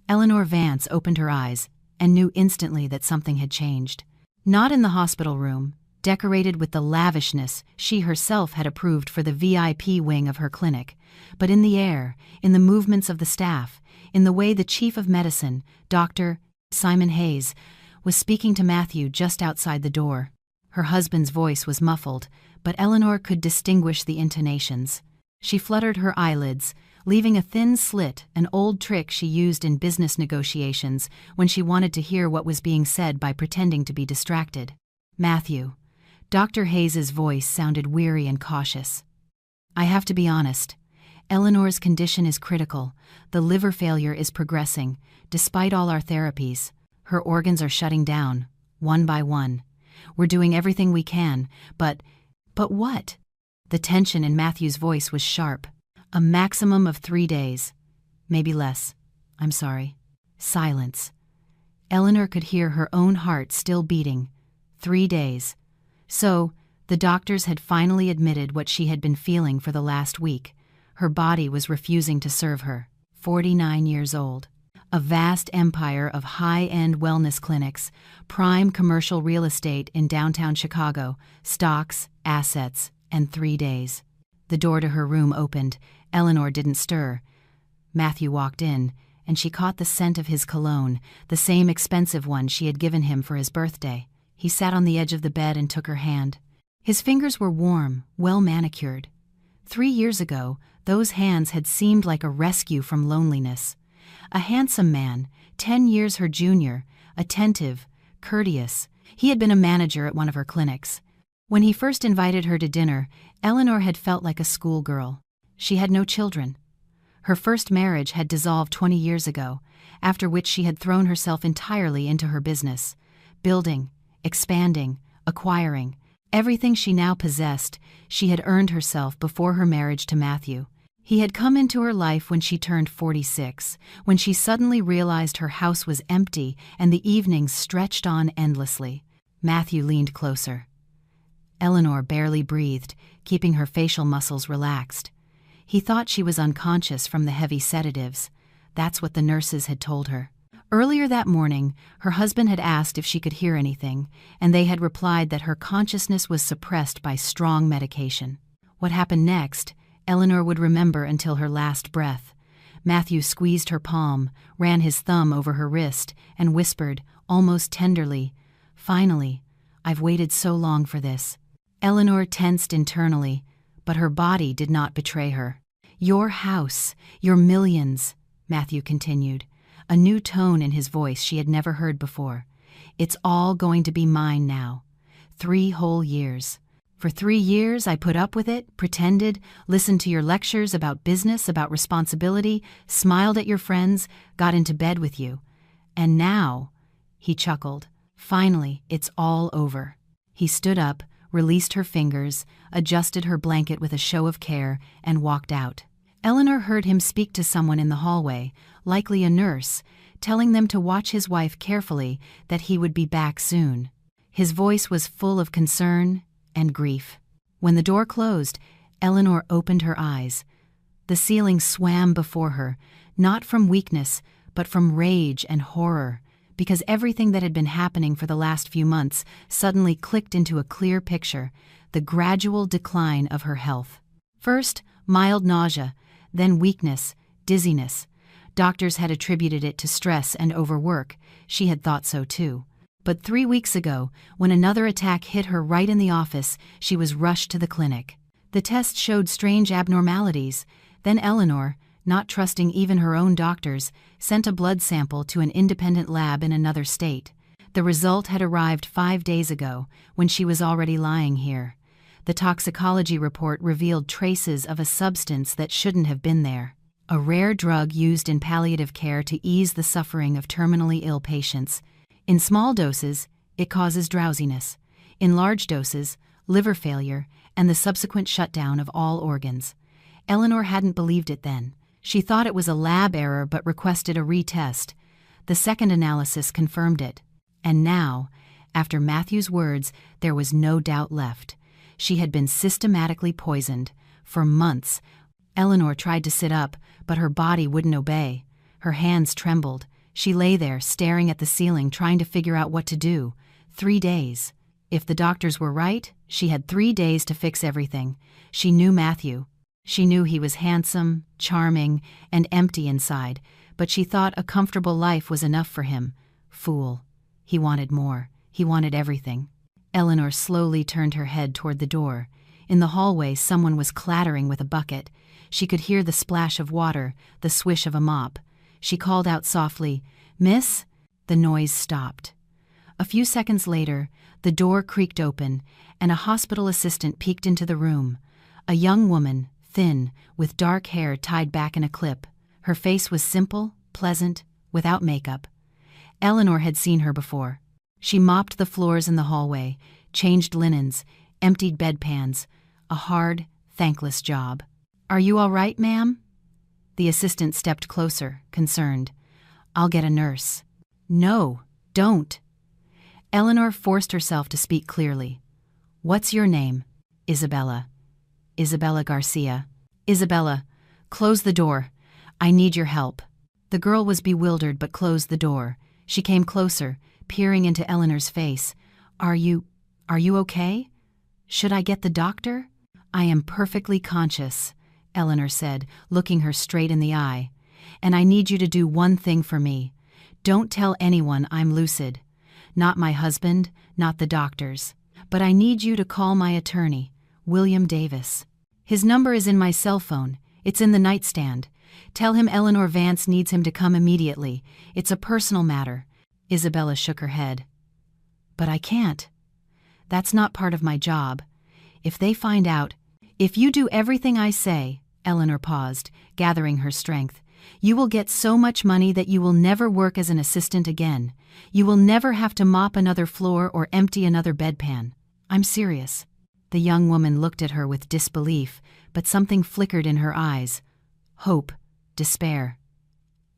Eleanor Vance opened her eyes and knew instantly that something had changed. Not in the hospital room, decorated with the lavishness she herself had approved for the VIP wing of her clinic, but in the air, in the movements of the staff, in the way the chief of medicine, Dr. Simon Hayes, was speaking to Matthew just outside the door. Her husband's voice was muffled, but Eleanor could distinguish the intonations. She fluttered her eyelids, leaving a thin slit, an old trick she used in business negotiations when she wanted to hear what was being said by pretending to be distracted. Matthew. Dr. Hayes's voice sounded weary and cautious. I have to be honest. Eleanor's condition is critical. The liver failure is progressing, despite all our therapies. Her organs are shutting down, one by one. We're doing everything we can, but what? The tension in Matthew's voice was sharp. A maximum of 3 days. Maybe less. I'm sorry. Silence. Eleanor could hear her own heart still beating. 3 days. So, the doctors had finally admitted what she had been feeling for the last week. Her body was refusing to serve her. 49 years old. A vast empire of high-end wellness clinics, prime commercial real estate in downtown Chicago, stocks, assets, and 3 days. The door to her room opened. Eleanor didn't stir. Matthew walked in, and she caught the scent of his cologne, the same expensive one she had given him for his birthday. He sat on the edge of the bed and took her hand. His fingers were warm, well manicured. 3 years ago, those hands had seemed like a rescue from loneliness. A handsome man, 10 years her junior, attentive, courteous. He had been a manager at one of her clinics. When he first invited her to dinner, Eleanor had felt like a schoolgirl. She had no children. Her first marriage had dissolved 20 years ago, after which she had thrown herself entirely into her business. Building, expanding, acquiring. Everything she now possessed, she had earned herself before her marriage to Matthew. He had come into her life when she turned 46, when she suddenly realized her house was empty and the evenings stretched on endlessly. Matthew leaned closer. Eleanor barely breathed, keeping her facial muscles relaxed. He thought she was unconscious from the heavy sedatives. That's what the nurses had told her. Earlier that morning, her husband had asked if she could hear anything, and they had replied that her consciousness was suppressed by strong medication. What happened next, Eleanor would remember until her last breath. Matthew squeezed her palm, ran his thumb over her wrist, and whispered, almost tenderly, "Finally, I've waited so long for this." Eleanor tensed internally, but her body did not betray her. "Your house, your millions," Matthew continued, a new tone in his voice she had never heard before. "It's all going to be mine now. 3 whole years. For 3 years I put up with it, pretended, listened to your lectures about business, about responsibility, smiled at your friends, got into bed with you. And now," he chuckled, "finally, it's all over." He stood up, released her fingers, adjusted her blanket with a show of care, and walked out. Eleanor heard him speak to someone in the hallway, likely a nurse, telling them to watch his wife carefully, that he would be back soon. His voice was full of concern and grief. When the door closed, Eleanor opened her eyes. The ceiling swam before her, not from weakness, but from rage and horror, because everything that had been happening for the last few months suddenly clicked into a clear picture, the gradual decline of her health. First, mild nausea, then weakness, dizziness. Doctors had attributed it to stress and overwork. She had thought so too. But 3 weeks ago, when another attack hit her right in the office, she was rushed to the clinic. The test showed strange abnormalities. Then Eleanor, not trusting even her own doctors, sent a blood sample to an independent lab in another state. The result had arrived 5 days ago, when she was already lying here. The toxicology report revealed traces of a substance that shouldn't have been there. A rare drug used in palliative care to ease the suffering of terminally ill patients. In small doses, it causes drowsiness. In large doses, liver failure and the subsequent shutdown of all organs. Eleanor hadn't believed it then. She thought it was a lab error but requested a retest. The second analysis confirmed it. And now, after Matthew's words, there was no doubt left. She had been systematically poisoned. For months, Eleanor tried to sit up, but her body wouldn't obey. Her hands trembled. She lay there, staring at the ceiling, trying to figure out what to do. 3 days. If the doctors were right, she had 3 days to fix everything. She knew Matthew. She knew he was handsome, charming, and empty inside, but she thought a comfortable life was enough for him. Fool. He wanted more. He wanted everything. Eleanor slowly turned her head toward the door. In the hallway, someone was clattering with a bucket. She could hear the splash of water, the swish of a mop. She called out softly, "Miss?" The noise stopped. A few seconds later, the door creaked open, and a hospital assistant peeked into the room. A young woman, thin, with dark hair tied back in a clip. Her face was simple, pleasant, without makeup. Eleanor had seen her before. She mopped the floors in the hallway, changed linens, emptied bedpans. A hard, thankless job. "Are you all right, ma'am?" The assistant stepped closer, concerned. "I'll get a nurse." "No, don't." Eleanor forced herself to speak clearly. "What's your name?" "Isabella." "Isabella Garcia." "Isabella, close the door. I need your help." The girl was bewildered but closed the door. She came closer, peering into Eleanor's face. Are you okay? Should I get the doctor?" "I am perfectly conscious," Eleanor said, looking her straight in the eye. "And I need you to do one thing for me. Don't tell anyone I'm lucid. Not my husband, not the doctors. But I need you to call my attorney, William Davis. His number is in my cell phone. It's in the nightstand. Tell him Eleanor Vance needs him to come immediately. It's a personal matter." Isabella shook her head. "But I can't. That's not part of my job. If they find out..." "If you do everything I say," Eleanor paused, gathering her strength, "you will get so much money that you will never work as an assistant again. You will never have to mop another floor or empty another bedpan. I'm serious." The young woman looked at her with disbelief, but something flickered in her eyes. Hope, despair.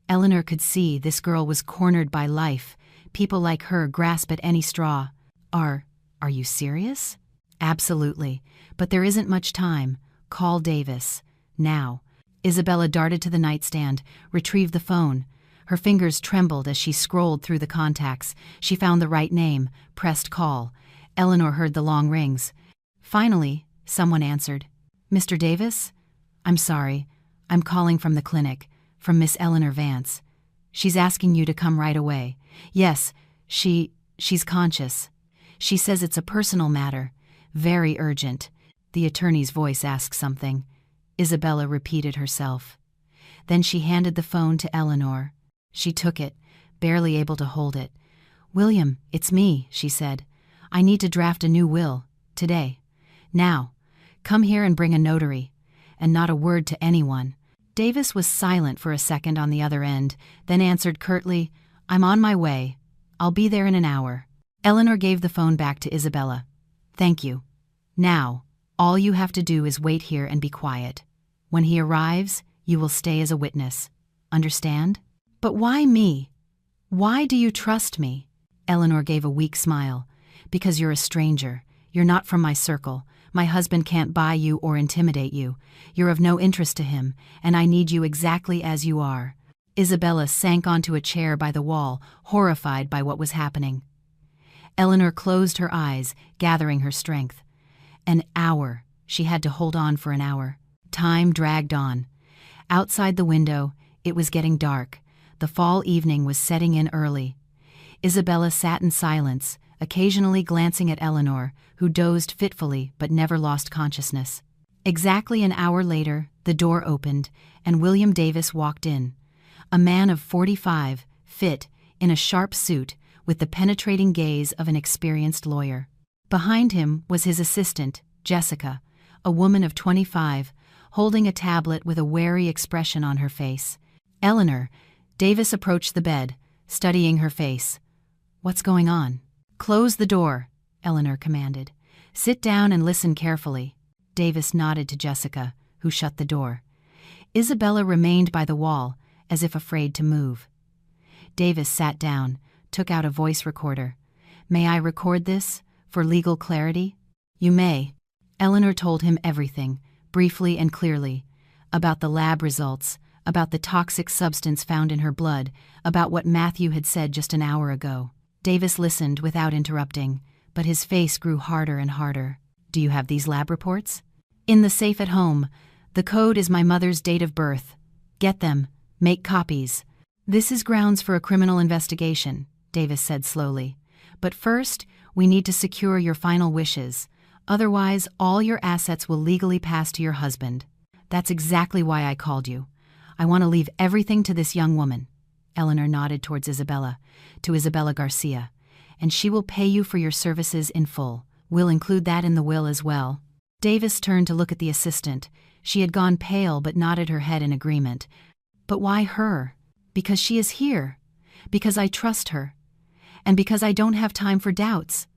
Eleanor could see this girl was cornered by life. People like her grasp at any straw. Are you serious?" "Absolutely. But there isn't much time. Call Davis. Now." Isabella darted to the nightstand, retrieved the phone. Her fingers trembled as she scrolled through the contacts. She found the right name, pressed call. Eleanor heard the long rings. Finally, someone answered. "Mr. Davis? I'm sorry. I'm calling from the clinic, from Miss Eleanor Vance. She's asking you to come right away. Yes, she's conscious. She says it's a personal matter. Very urgent." The attorney's voice asked something. Isabella repeated herself. Then she handed the phone to Eleanor. She took it, barely able to hold it. "William, it's me," she said. "I need to draft a new will. Today. Now. Come here and bring a notary. And not a word to anyone." Davis was silent for a second on the other end, then answered curtly, "I'm on my way. I'll be there in an hour." Eleanor gave the phone back to Isabella. "Thank you. Now, all you have to do is wait here and be quiet. When he arrives, you will stay as a witness. Understand?" "But why me? Why do you trust me?" Eleanor gave a weak smile. "Because you're a stranger. You're not from my circle. My husband can't buy you or intimidate you. You're of no interest to him, and I need you exactly as you are." Isabella sank onto a chair by the wall, horrified by what was happening. Eleanor closed her eyes, gathering her strength. An hour. She had to hold on for an hour. Time dragged on. Outside the window, it was getting dark. The fall evening was setting in early. Isabella sat in silence, occasionally glancing at Eleanor, who dozed fitfully but never lost consciousness. Exactly an hour later, the door opened, and William Davis walked in. A man of 45, fit, in a sharp suit, with the penetrating gaze of an experienced lawyer. Behind him was his assistant, Jessica, a woman of 25, holding a tablet with a wary expression on her face. "Eleanor," Davis approached the bed, studying her face. "What's going on?" "Close the door," Eleanor commanded. "Sit down and listen carefully." Davis nodded to Jessica, who shut the door. Isabella remained by the wall, as if afraid to move. Davis sat down, took out a voice recorder. "May I record this, for legal clarity?" "You may." Eleanor told him everything, briefly and clearly, about the lab results, about the toxic substance found in her blood, about what Matthew had said just an hour ago. Davis listened without interrupting, but his face grew harder and harder. Do you have these lab reports? In the safe at home. The code is my mother's date of birth. Get them. Make copies. This is grounds for a criminal investigation, Davis said slowly. But first, we need to secure your final wishes. Otherwise, all your assets will legally pass to your husband. That's exactly why I called you. I want to leave everything to this young woman. Eleanor nodded towards Isabella, to Isabella Garcia. And she will pay you for your services in full. We'll include that in the will as well. Davis turned to look at the assistant. She had gone pale but nodded her head in agreement. But why her? Because she is here. Because I trust her. And because I don't have time for doubts.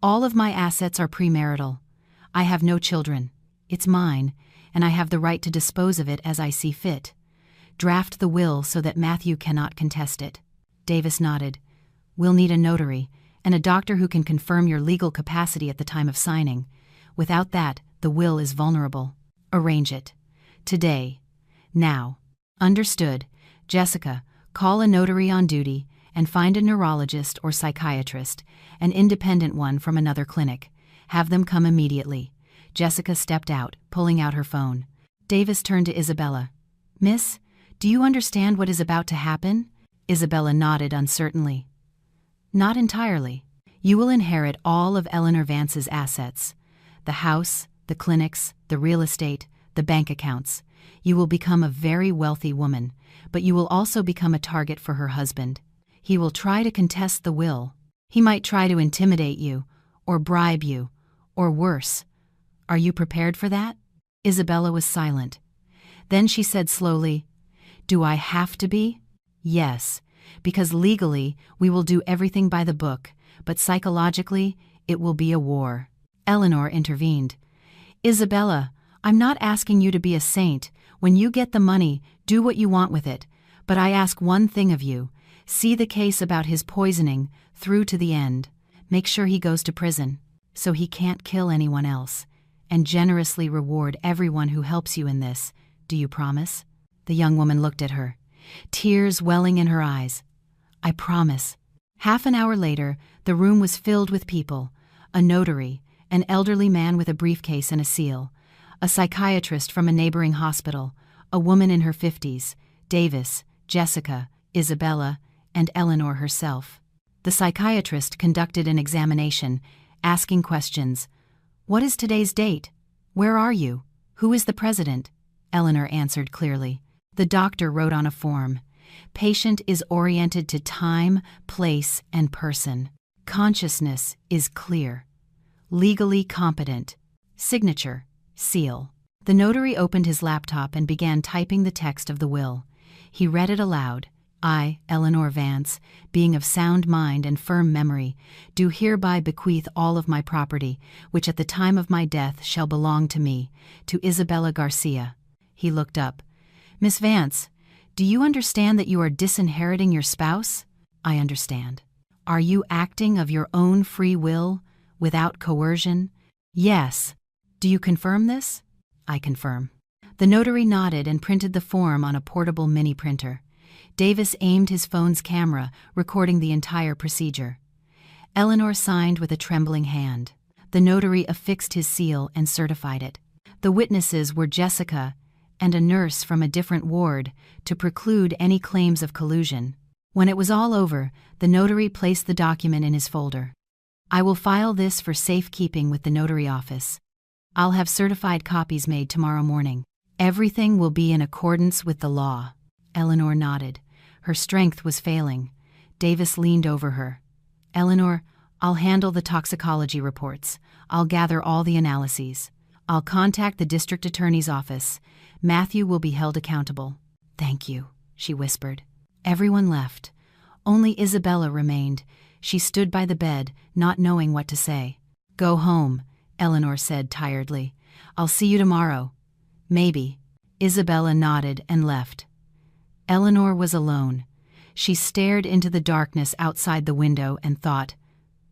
All of my assets are premarital. I have no children. It's mine, and I have the right to dispose of it as I see fit. Draft the will so that Matthew cannot contest it. Davis nodded. We'll need a notary, and a doctor who can confirm your legal capacity at the time of signing. Without that, the will is vulnerable. Arrange it. Today. Now. Understood. Jessica, call a notary on duty and find a neurologist or psychiatrist, an independent one from another clinic. Have them come immediately. Jessica stepped out, pulling out her phone. Davis turned to Isabella. Miss, do you understand what is about to happen? Isabella nodded uncertainly. Not entirely. You will inherit all of Eleanor Vance's assets. The house, the clinics, the real estate, the bank accounts. You will become a very wealthy woman, but you will also become a target for her husband. He will try to contest the will. He might try to intimidate you, or bribe you, or worse. Are you prepared for that? Isabella was silent. Then she said slowly, Do I have to be? Yes, because legally we will do everything by the book, but psychologically it will be a war. Eleanor intervened. Isabella, I'm not asking you to be a saint. When you get the money, do what you want with it. But I ask one thing of you. See the case about his poisoning through to the end. Make sure he goes to prison, so he can't kill anyone else. And generously reward everyone who helps you in this. Do you promise? The young woman looked at her, tears welling in her eyes. I promise. Half an hour later, the room was filled with people. A notary, an elderly man with a briefcase and a seal, a psychiatrist from a neighboring hospital, a woman in her 50s, Davis, Jessica, Isabella, and Eleanor herself. The psychiatrist conducted an examination, asking questions. What is today's date? Where are you? Who is the president? Eleanor answered clearly. The doctor wrote on a form. Patient is oriented to time, place, and person. Consciousness is clear. Legally competent. Signature. Seal. The notary opened his laptop and began typing the text of the will. He read it aloud. I, Eleanor Vance, being of sound mind and firm memory, do hereby bequeath all of my property, which at the time of my death shall belong to me, to Isabella Garcia. He looked up. Miss Vance, do you understand that you are disinheriting your spouse? I understand. Are you acting of your own free will, without coercion? Yes. Do you confirm this? I confirm. The notary nodded and printed the form on a portable mini printer. Davis aimed his phone's camera, recording the entire procedure. Eleanor signed with a trembling hand. The notary affixed his seal and certified it. The witnesses were Jessica and a nurse from a different ward to preclude any claims of collusion. When it was all over, the notary placed the document in his folder. I will file this for safekeeping with the notary office. I'll have certified copies made tomorrow morning. Everything will be in accordance with the law. Eleanor nodded. Her strength was failing. Davis leaned over her. Eleanor, I'll handle the toxicology reports. I'll gather all the analyses. I'll contact the district attorney's office. Matthew will be held accountable. Thank you, she whispered. Everyone left. Only Isabella remained. She stood by the bed, not knowing what to say. Go home, Eleanor said tiredly. I'll see you tomorrow. Maybe. Isabella nodded and left. Eleanor was alone. She stared into the darkness outside the window and thought,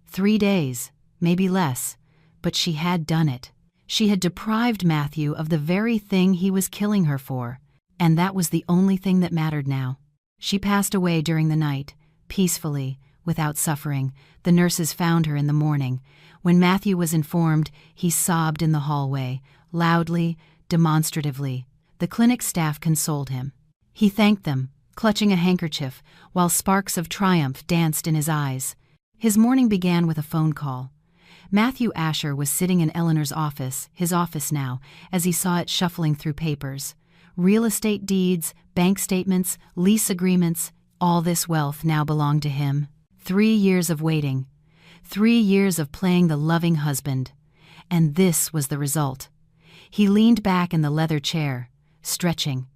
3 days, maybe less, but she had done it. She had deprived Matthew of the very thing he was killing her for, And that was the only thing that mattered now. She passed away during the night, peacefully, without suffering. The nurses found her in the morning. When Matthew was informed, he sobbed in the hallway, loudly, demonstratively. The clinic staff consoled him. He thanked them, clutching a handkerchief, while sparks of triumph danced in his eyes. His morning began with a phone call. Matthew Asher was sitting in Eleanor's office, his office now, as he saw it shuffling through papers. Real estate deeds, bank statements, lease agreements, all this wealth now belonged to him. 3 years of waiting. 3 years of playing the loving husband. And this was the result. He leaned back in the leather chair, stretching.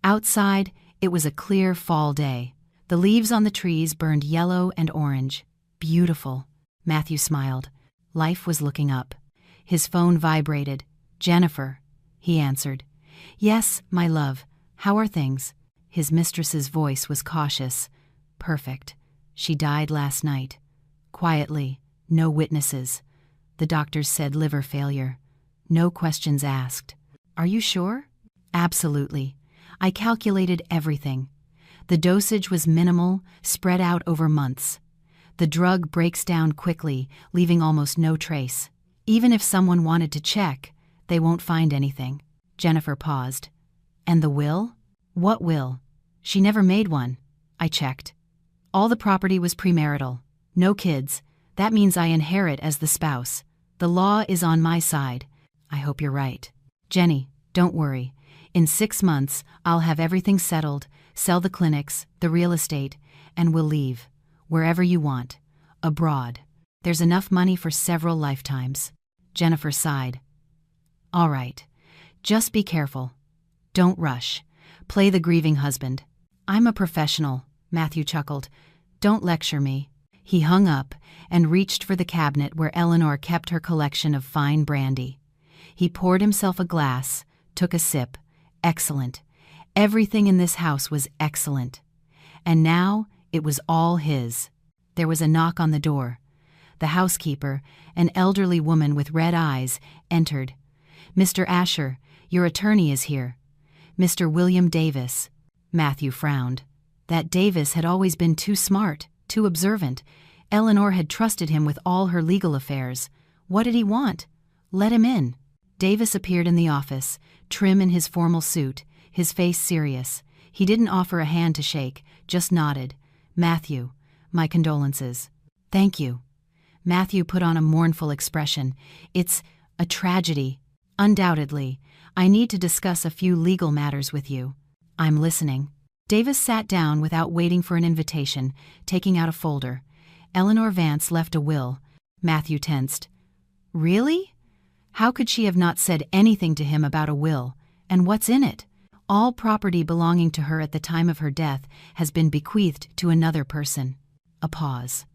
Outside, it was a clear fall day. The leaves on the trees burned yellow and orange. Beautiful. Matthew smiled. Life was looking up. His phone vibrated. "Jennifer," he answered. "Yes, my love. How are things?" His mistress's voice was cautious. "Perfect. She died last night. Quietly. No witnesses. The doctors said liver failure. No questions asked." "Are you sure?" "Absolutely. I calculated everything. The dosage was minimal, spread out over months. The drug breaks down quickly, leaving almost no trace. Even if someone wanted to check, they won't find anything." Jennifer paused. "And the will?" "What will?" "She never made one. I checked. All the property was premarital. No kids. That means I inherit as the spouse. The law is on my side. I hope you're right. Jenny, don't worry. In 6 months, I'll have everything settled, sell the clinics, the real estate, and we'll leave. Wherever you want. Abroad. There's enough money for several lifetimes." Jennifer sighed. "All right. Just be careful. Don't rush. Play the grieving husband." "I'm a professional," Matthew chuckled. "Don't lecture me." He hung up and reached for the cabinet where Eleanor kept her collection of fine brandy. He poured himself a glass, took a sip. Excellent. Everything in this house was excellent. And now it was all his. There was a knock on the door. The housekeeper, an elderly woman with red eyes, entered. "Mr. Asher, your attorney is here. Mr. William Davis." Matthew frowned. That Davis had always been too smart, too observant. Eleanor had trusted him with all her legal affairs. What did he want? Let him in. Davis appeared in the office, trim in his formal suit, his face serious. He didn't offer a hand to shake, just nodded. "Matthew, my condolences." "Thank you." Matthew put on a mournful expression. "It's a tragedy. Undoubtedly. I need to discuss a few legal matters with you." "I'm listening." Davis sat down without waiting for an invitation, taking out a folder. Eleanor Vance left a will. Matthew tensed. "Really? How could she have not said anything to him about a will? And what's in it? All property belonging to her at the time of her death has been bequeathed to another person." A pause.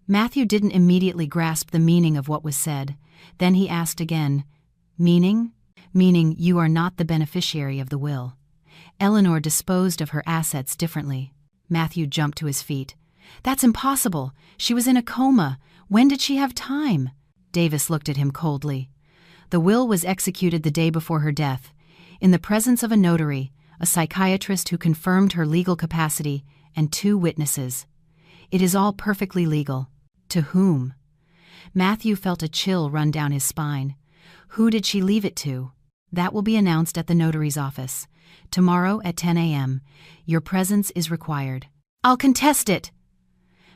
Matthew didn't immediately grasp the meaning of what was said. Then he asked again, "Meaning?" "Meaning you are not the beneficiary of the will. Eleanor disposed of her assets differently." Matthew jumped to his feet. "That's impossible. She was in a coma. When did she have time?" Davis looked at him coldly. "The will was executed the day before her death, in the presence of a notary, a psychiatrist who confirmed her legal capacity, and 2 witnesses. It is all perfectly legal." "To whom?" Matthew felt a chill run down his spine. "Who did she leave it to?" "That will be announced at the notary's office. Tomorrow at 10 a.m. Your presence is required." "I'll contest it!"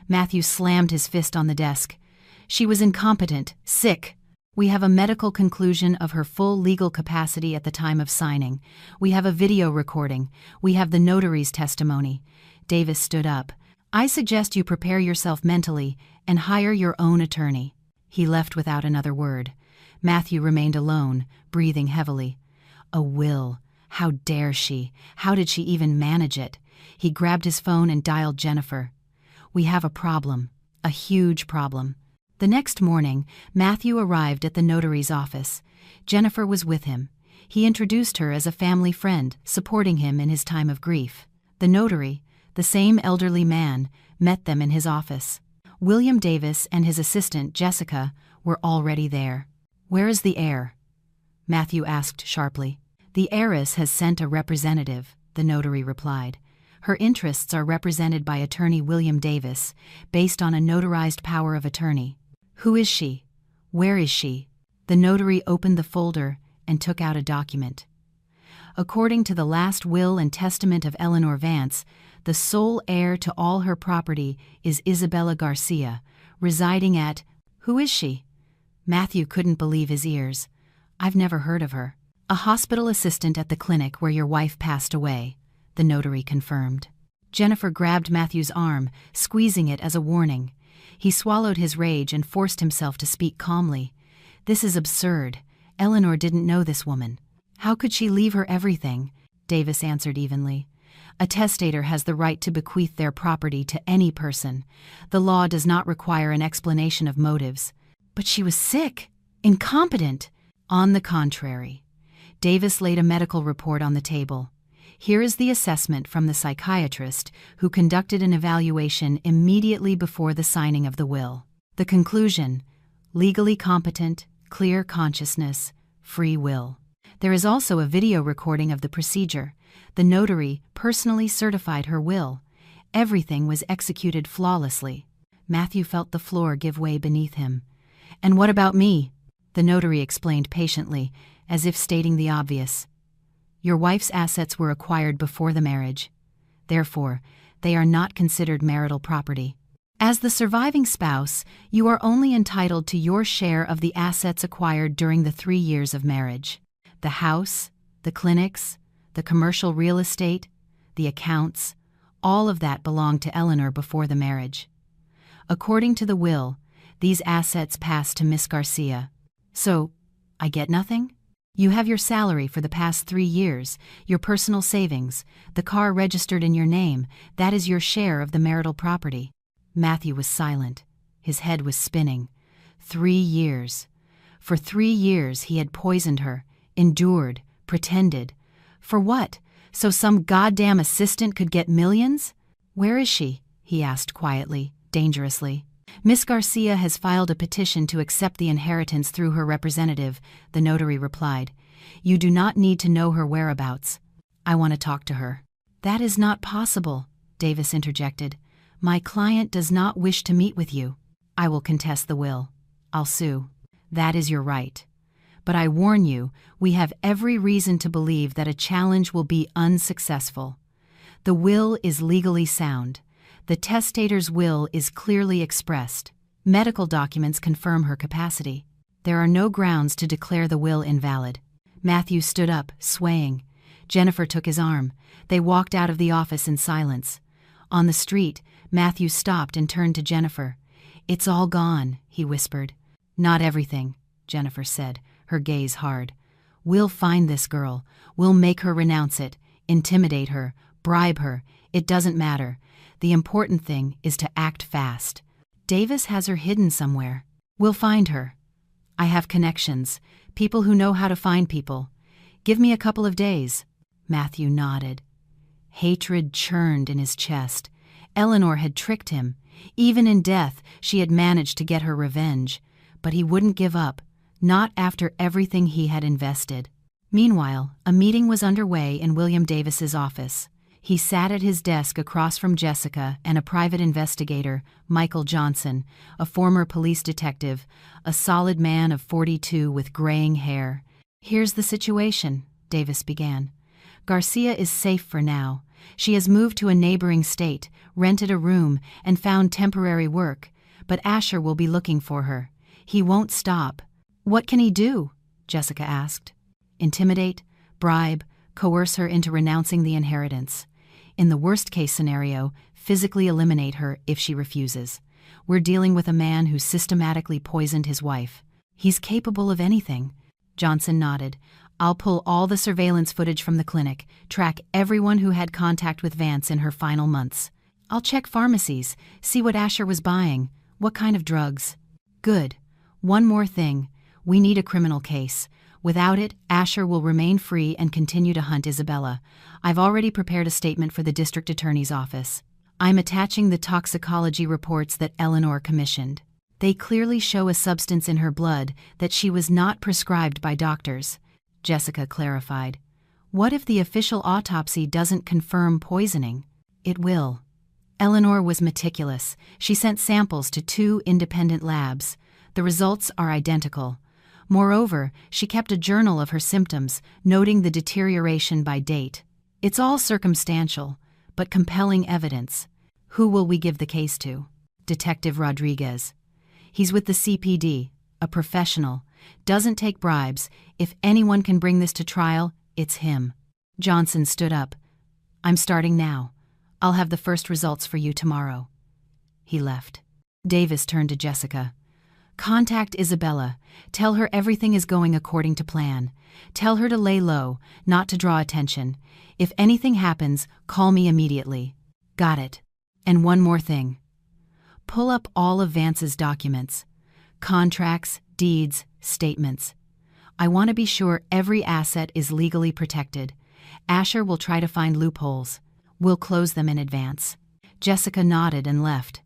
Matthew slammed his fist on the desk. "She was incompetent, sick. We have a medical conclusion of her full legal capacity at the time of signing. We have a video recording. We have the notary's testimony." Davis stood up. "I suggest you prepare yourself mentally and hire your own attorney." He left without another word. Matthew remained alone, breathing heavily. A will. How dare she? How did she even manage it? He grabbed his phone and dialed Jennifer. "We have a problem. A huge problem." The next morning, Matthew arrived at the notary's office. Jennifer was with him. He introduced her as a family friend, supporting him in his time of grief. The notary, the same elderly man, met them in his office. William Davis and his assistant, Jessica, were already there. "Where is the heir?" Matthew asked sharply. The heiress has sent a representative, the notary replied. Her interests are represented by attorney William Davis, based on a notarized power of attorney. Who is she? Where is she? The notary opened the folder and took out a document. According to the last will and testament of Eleanor Vance, the sole heir to all her property is Isabella Garcia, residing at— Who is she? Matthew couldn't believe his ears. I've never heard of her. A hospital assistant at the clinic where your wife passed away, the notary confirmed. Jennifer grabbed Matthew's arm, squeezing it as a warning. He swallowed his rage and forced himself to speak calmly. This is absurd. Eleanor didn't know this woman. How could she leave her everything? Davis answered evenly. A testator has the right to bequeath their property to any person. The law does not require an explanation of motives. But she was sick, incompetent. On the contrary. Davis laid a medical report on the table. Here is the assessment from the psychiatrist who conducted an evaluation immediately before the signing of the will. The conclusion: legally competent, clear consciousness, free will. There is also a video recording of the procedure. The notary personally certified her will. Everything was executed flawlessly. Matthew felt the floor give way beneath him. And what about me? The notary explained patiently, as if stating the obvious. Your wife's assets were acquired before the marriage. Therefore, they are not considered marital property. As the surviving spouse, you are only entitled to your share of the assets acquired during the 3 years of marriage. The house, the clinics, the commercial real estate, the accounts, all of that belonged to Eleanor before the marriage. According to the will, these assets passed to Miss Garcia. So, I get nothing? You have your salary for the past 3 years, your personal savings, the car registered in your name, that is your share of the marital property. Matthew was silent. His head was spinning. 3 years. For 3 years he had poisoned her, endured, pretended. For what? So some goddamn assistant could get millions? Where is she? He asked quietly, dangerously. Miss Garcia has filed a petition to accept the inheritance through her representative, the notary replied. You do not need to know her whereabouts. I want to talk to her. That is not possible, Davis interjected. My client does not wish to meet with you. I will contest the will. I'll sue. That is your right. But I warn you, we have every reason to believe that a challenge will be unsuccessful. The will is legally sound. The testator's will is clearly expressed. Medical documents confirm her capacity. There are no grounds to declare the will invalid. Matthew stood up, swaying. Jennifer took his arm. They walked out of the office in silence. On the street, Matthew stopped and turned to Jennifer. It's all gone, he whispered. Not everything, Jennifer said, her gaze hard. We'll find this girl. We'll make her renounce it, intimidate her, bribe her. It doesn't matter. The important thing is to act fast. Davis has her hidden somewhere. We'll find her. I have connections, people who know how to find people. Give me a couple of days. Matthew nodded. Hatred churned in his chest. Eleanor had tricked him. Even in death, she had managed to get her revenge. But he wouldn't give up, not after everything he had invested. Meanwhile, a meeting was underway in William Davis's office. He sat at his desk across from Jessica and a private investigator, Michael Johnson, a former police detective, a solid man of 42 with graying hair. Here's the situation, Davis began. Garcia is safe for now. She has moved to a neighboring state, rented a room, and found temporary work. But Asher will be looking for her. He won't stop. What can he do? Jessica asked. Intimidate, bribe, coerce her into renouncing the inheritance. In the worst-case scenario, physically eliminate her if she refuses. We're dealing with a man who systematically poisoned his wife. He's capable of anything. Johnson nodded. I'll pull all the surveillance footage from the clinic, track everyone who had contact with Vance in her final months. I'll check pharmacies, see what Asher was buying, what kind of drugs. Good. One more thing. We need a criminal case. Without it, Asher will remain free and continue to hunt Isabella. I've already prepared a statement for the district attorney's office. I'm attaching the toxicology reports that Eleanor commissioned. They clearly show a substance in her blood that she was not prescribed by doctors. Jessica clarified. What if the official autopsy doesn't confirm poisoning? It will. Eleanor was meticulous. She sent samples to 2 independent labs. The results are identical. Moreover, she kept a journal of her symptoms, noting the deterioration by date. It's all circumstantial, but compelling evidence. Who will we give the case to? Detective Rodriguez. He's with the CPD, a professional, doesn't take bribes. If anyone can bring this to trial, it's him. Johnson stood up. I'm starting now. I'll have the first results for you tomorrow. He left. Davis turned to Jessica. Contact Isabella. Tell her everything is going according to plan. Tell her to lay low, not to draw attention. If anything happens, call me immediately. Got it. And one more thing. Pull up all of Vance's documents. Contracts, deeds, statements. I want to be sure every asset is legally protected. Asher will try to find loopholes. We'll close them in advance. Jessica nodded and left.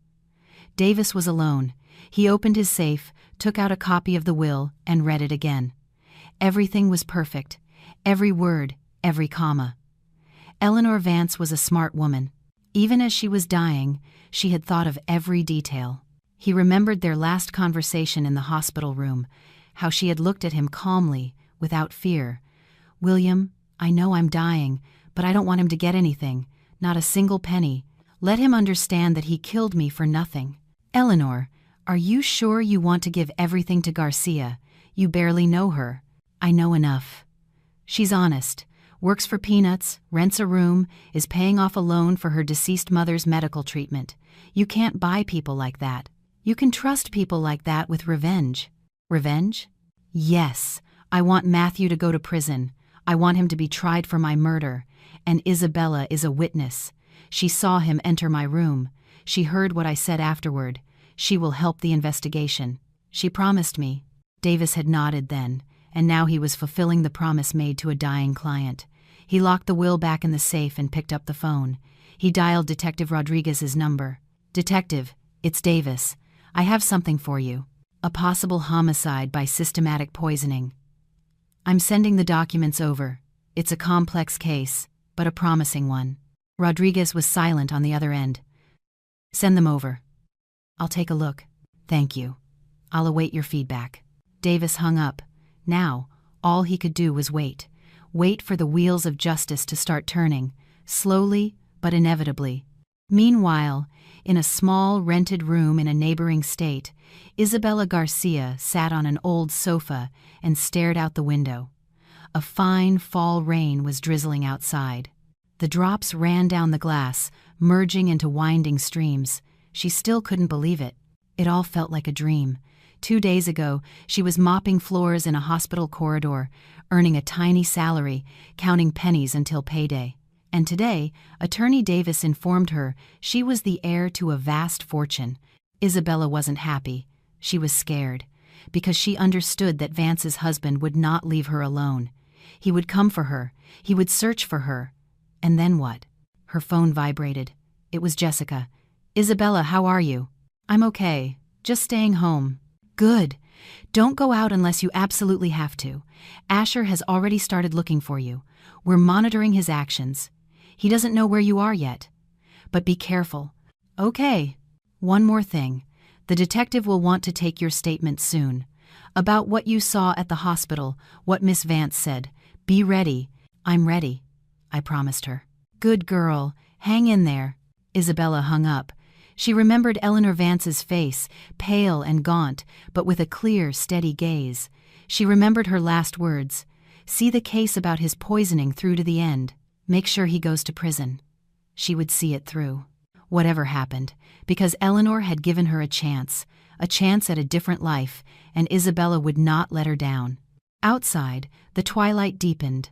Davis was alone. He opened his safe, took out a copy of the will, and read it again. Everything was perfect. Every word, every comma. Eleanor Vance was a smart woman. Even as she was dying, she had thought of every detail. He remembered their last conversation in the hospital room, how she had looked at him calmly, without fear. William, I know I'm dying, but I don't want him to get anything, not a single penny. Let him understand that he killed me for nothing. Eleanor, are you sure you want to give everything to Garcia? You barely know her. I know enough. She's honest, works for peanuts, rents a room, is paying off a loan for her deceased mother's medical treatment. You can't buy people like that. You can trust people like that with revenge. Revenge? Yes. I want Matthew to go to prison. I want him to be tried for my murder. And Isabella is a witness. She saw him enter my room. She heard what I said afterward. She will help the investigation. She promised me. Davis had nodded then, and now he was fulfilling the promise made to a dying client. He locked the will back in the safe and picked up the phone. He dialed Detective Rodriguez's number. Detective, it's Davis. I have something for you. A possible homicide by systematic poisoning. I'm sending the documents over. It's a complex case, but a promising one. Rodriguez was silent on the other end. Send them over. I'll take a look. Thank you. I'll await your feedback. Davis hung up. Now, all he could do was wait. Wait for the wheels of justice to start turning, slowly but inevitably. Meanwhile, in a small rented room in a neighboring state, Isabella Garcia sat on an old sofa and stared out the window. A fine fall rain was drizzling outside. The drops ran down the glass, merging into winding streams. She still couldn't believe it. It all felt like a dream. 2 days ago, she was mopping floors in a hospital corridor, earning a tiny salary, counting pennies until payday. And today, Attorney Davis informed her she was the heir to a vast fortune. Isabella wasn't happy. She was scared, because she understood that Vance's husband would not leave her alone. He would come for her. He would search for her. And then what? Her phone vibrated. It was Jessica. Isabella, how are you? I'm okay. Just staying home. Good. Don't go out unless you absolutely have to. Asher has already started looking for you. We're monitoring his actions. He doesn't know where you are yet. But be careful. Okay. One more thing. The detective will want to take your statement soon. About what you saw at the hospital, what Miss Vance said. Be ready. I'm ready, I promised her. Good girl. Hang in there. Isabella hung up. She remembered Eleanor Vance's face, pale and gaunt, but with a clear, steady gaze. She remembered her last words. See the case about his poisoning through to the end. Make sure he goes to prison. She would see it through. Whatever happened, because Eleanor had given her a chance at a different life, and Isabella would not let her down. Outside, the twilight deepened.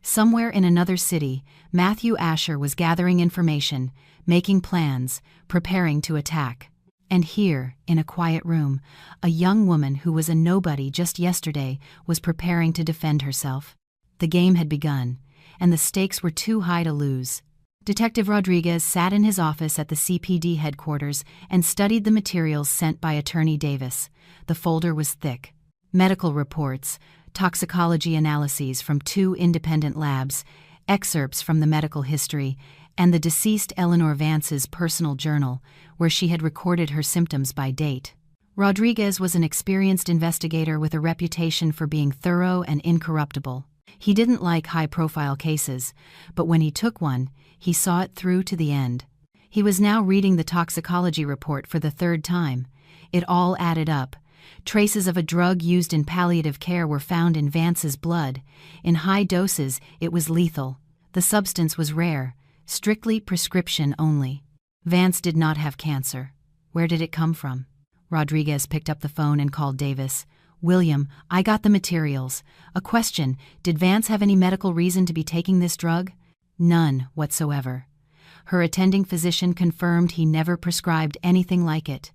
Somewhere in another city, Matthew Asher was gathering information, making plans, preparing to attack. And here, in a quiet room, a young woman who was a nobody just yesterday was preparing to defend herself. The game had begun, and the stakes were too high to lose. Detective Rodriguez sat in his office at the CPD headquarters and studied the materials sent by Attorney Davis. The folder was thick. Medical reports, toxicology analyses from 2 independent labs, excerpts from the medical history, and the deceased Eleanor Vance's personal journal, where she had recorded her symptoms by date. Rodriguez was an experienced investigator with a reputation for being thorough and incorruptible. He didn't like high-profile cases, but when he took one, he saw it through to the end. He was now reading the toxicology report for the 3rd time. It all added up. Traces of a drug used in palliative care were found in Vance's blood. In high doses, it was lethal. The substance was rare, strictly prescription only. Vance did not have cancer. Where did it come from? Rodriguez picked up the phone and called Davis. "William, I got the materials. A question, did Vance have any medical reason to be taking this drug?" "None whatsoever." Her attending physician confirmed he never prescribed anything like it.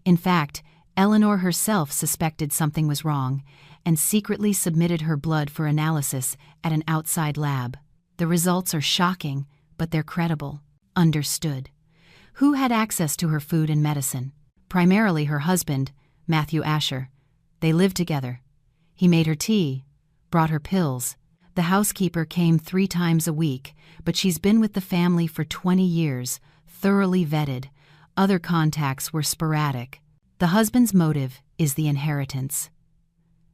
In fact, Eleanor herself suspected something was wrong and secretly submitted her blood for analysis at an outside lab. The results are shocking, but they're credible. Understood. Who had access to her food and medicine? Primarily her husband, Matthew Asher. They lived together. He made her tea, brought her pills. The housekeeper came 3 times a week, but she's been with the family for 20 years, thoroughly vetted. Other contacts were sporadic. The husband's motive is the inheritance.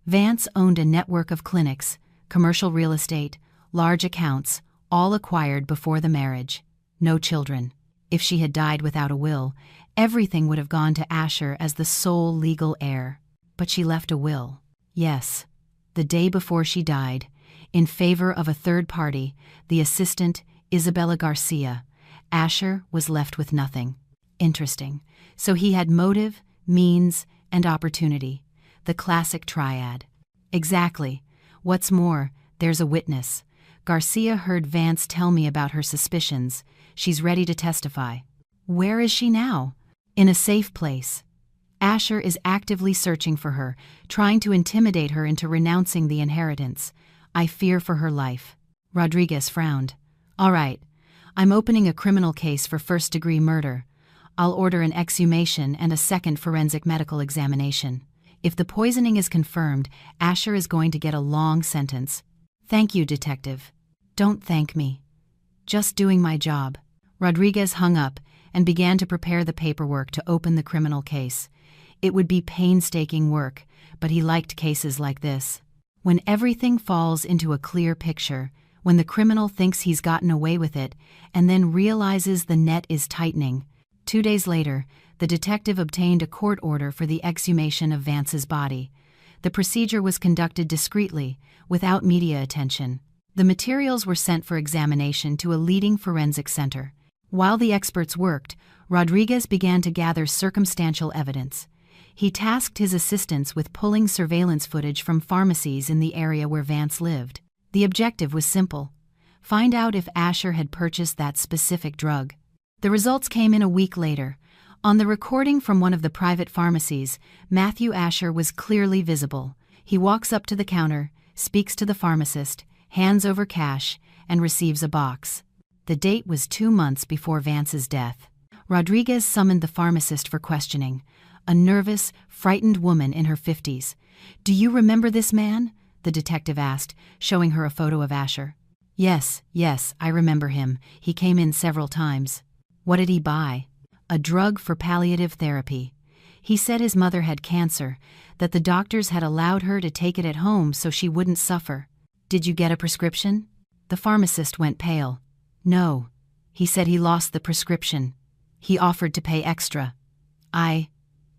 Vance owned a network of clinics, commercial real estate, large accounts, all acquired before the marriage. No children. If she had died without a will, everything would have gone to Asher as the sole legal heir. But she left a will. Yes, the day before she died, in favor of a third party, the assistant, Isabella Garcia. Asher was left with nothing. Interesting. So he had motive, means, and opportunity. The classic triad. Exactly. What's more, there's a witness. Garcia heard Vance tell me about her suspicions. She's ready to testify. Where is she now? In a safe place. Asher is actively searching for her, trying to intimidate her into renouncing the inheritance. I fear for her life. Rodriguez frowned. All right, I'm opening a criminal case for first-degree murder. I'll order an exhumation and a second forensic medical examination. If the poisoning is confirmed, Asher is going to get a long sentence. Thank you, Detective. Don't thank me. Just doing my job. Rodriguez hung up and began to prepare the paperwork to open the criminal case. It would be painstaking work, but he liked cases like this. When everything falls into a clear picture, when the criminal thinks he's gotten away with it and then realizes the net is tightening. 2 days later, the detective obtained a court order for the exhumation of Vance's body. The procedure was conducted discreetly, without media attention. The materials were sent for examination to a leading forensic center. While the experts worked, Rodriguez began to gather circumstantial evidence. He tasked his assistants with pulling surveillance footage from pharmacies in the area where Vance lived. The objective was simple: find out if Asher had purchased that specific drug. The results came in a week later. On the recording from one of the private pharmacies, Matthew Asher was clearly visible. He walks up to the counter, speaks to the pharmacist, hands over cash, and receives a box. The date was 2 months before Vance's death. Rodriguez summoned the pharmacist for questioning. A nervous, frightened woman in her 50s. "Do you remember this man?" the detective asked, showing her a photo of Asher. Yes, I remember him. He came in several times." "What did he buy?" "A drug for palliative therapy. He said his mother had cancer, that the doctors had allowed her to take it at home so she wouldn't suffer." "Did you get a prescription?" The pharmacist went pale. "No. He said he lost the prescription. He offered to pay extra. I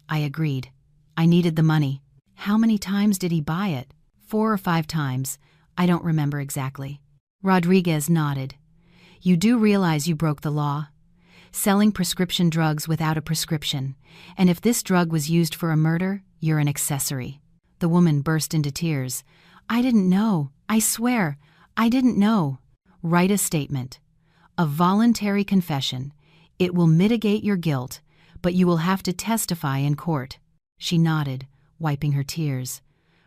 agreed. I needed the money." "How many times did he buy it?" 4 or 5 times. I don't remember exactly. Rodriguez nodded. "You do realize you broke the law? Selling prescription drugs without a prescription. And if this drug was used for a murder, you're an accessory." The woman burst into tears. "I didn't know. I swear, I didn't know." "Write a statement. A voluntary confession. It will mitigate your guilt, but you will have to testify in court." She nodded, wiping her tears.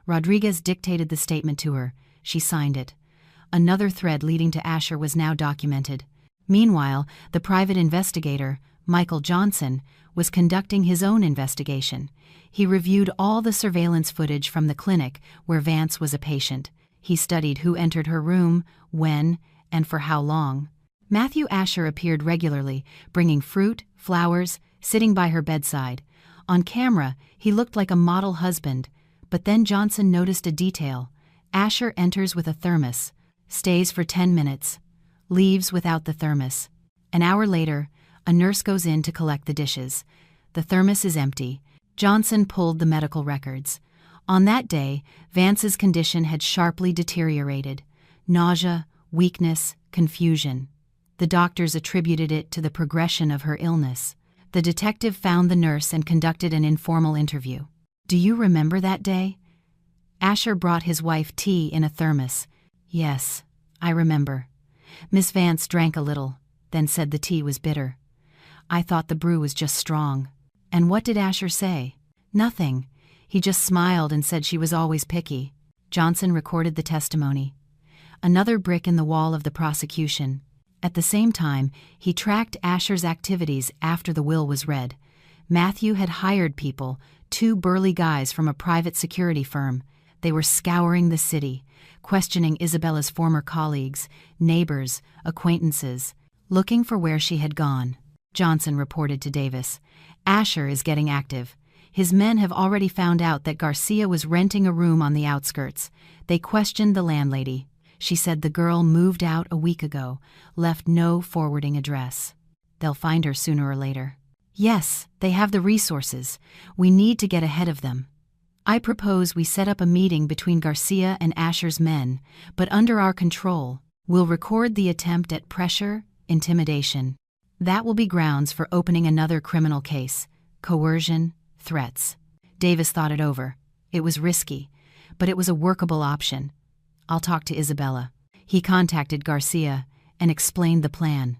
Rodriguez dictated the statement to her. She signed it. Another thread leading to Asher was now documented. Meanwhile, the private investigator, Michael Johnson, was conducting his own investigation. He reviewed all the surveillance footage from the clinic where Vance was a patient. He studied who entered her room, when, and for how long. Matthew Asher appeared regularly, bringing fruit, flowers, sitting by her bedside. On camera, he looked like a model husband, but then Johnson noticed a detail. Asher enters with a thermos, stays for 10 minutes, leaves without the thermos. An hour later, a nurse goes in to collect the dishes. The thermos is empty. Johnson pulled the medical records. On that day, Vance's condition had sharply deteriorated. Nausea, weakness, confusion. The doctors attributed it to the progression of her illness. The detective found the nurse and conducted an informal interview. "Do you remember that day?" Asher brought his wife tea in a thermos. "Yes, I remember." Miss Vance drank a little, then said the tea was bitter. "I thought the brew was just strong." "And what did Asher say?" "Nothing. He just smiled and said she was always picky." Johnson recorded the testimony. Another brick in the wall of the prosecution. At the same time, he tracked Asher's activities after the will was read. Matthew had hired people, 2 burly guys from a private security firm. They were scouring the city, questioning Isabella's former colleagues, neighbors, acquaintances, looking for where she had gone. Johnson reported to Davis. "Asher is getting active. His men have already found out that Garcia was renting a room on the outskirts. They questioned the landlady. She said the girl moved out a week ago, left no forwarding address. They'll find her sooner or later." "Yes, they have the resources. We need to get ahead of them. I propose we set up a meeting between Garcia and Asher's men, but under our control. We'll record the attempt at pressure, intimidation. That will be grounds for opening another criminal case, coercion, threats." Davis thought it over. It was risky, but it was a workable option. "I'll talk to Isabella." He contacted Garcia and explained the plan.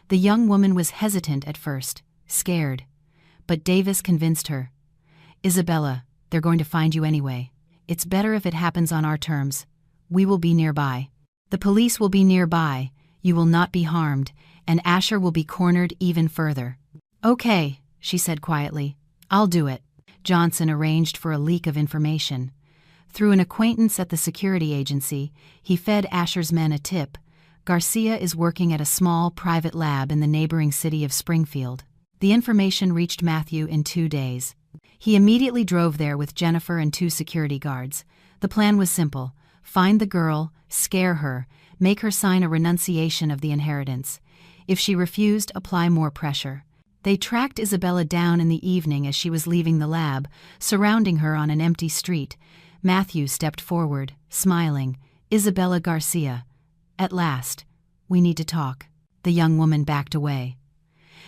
The young woman was hesitant at first, scared, but Davis convinced her. "Isabella, they're going to find you anyway. It's better if it happens on our terms. We will be nearby. The police will be nearby. You will not be harmed, and Asher will be cornered even further." "Okay," she said quietly. "I'll do it." Johnson arranged for a leak of information. Through an acquaintance at the security agency, he fed Asher's men a tip. Garcia is working at a small private lab in the neighboring city of Springfield. The information reached Matthew in 2 days. He immediately drove there with Jennifer and 2 security guards. The plan was simple: find the girl, scare her, make her sign a renunciation of the inheritance. If she refused, apply more pressure. They tracked Isabella down in the evening as she was leaving the lab, surrounding her on an empty street. Matthew stepped forward, smiling. "Isabella Garcia. At last. We need to talk." The young woman backed away.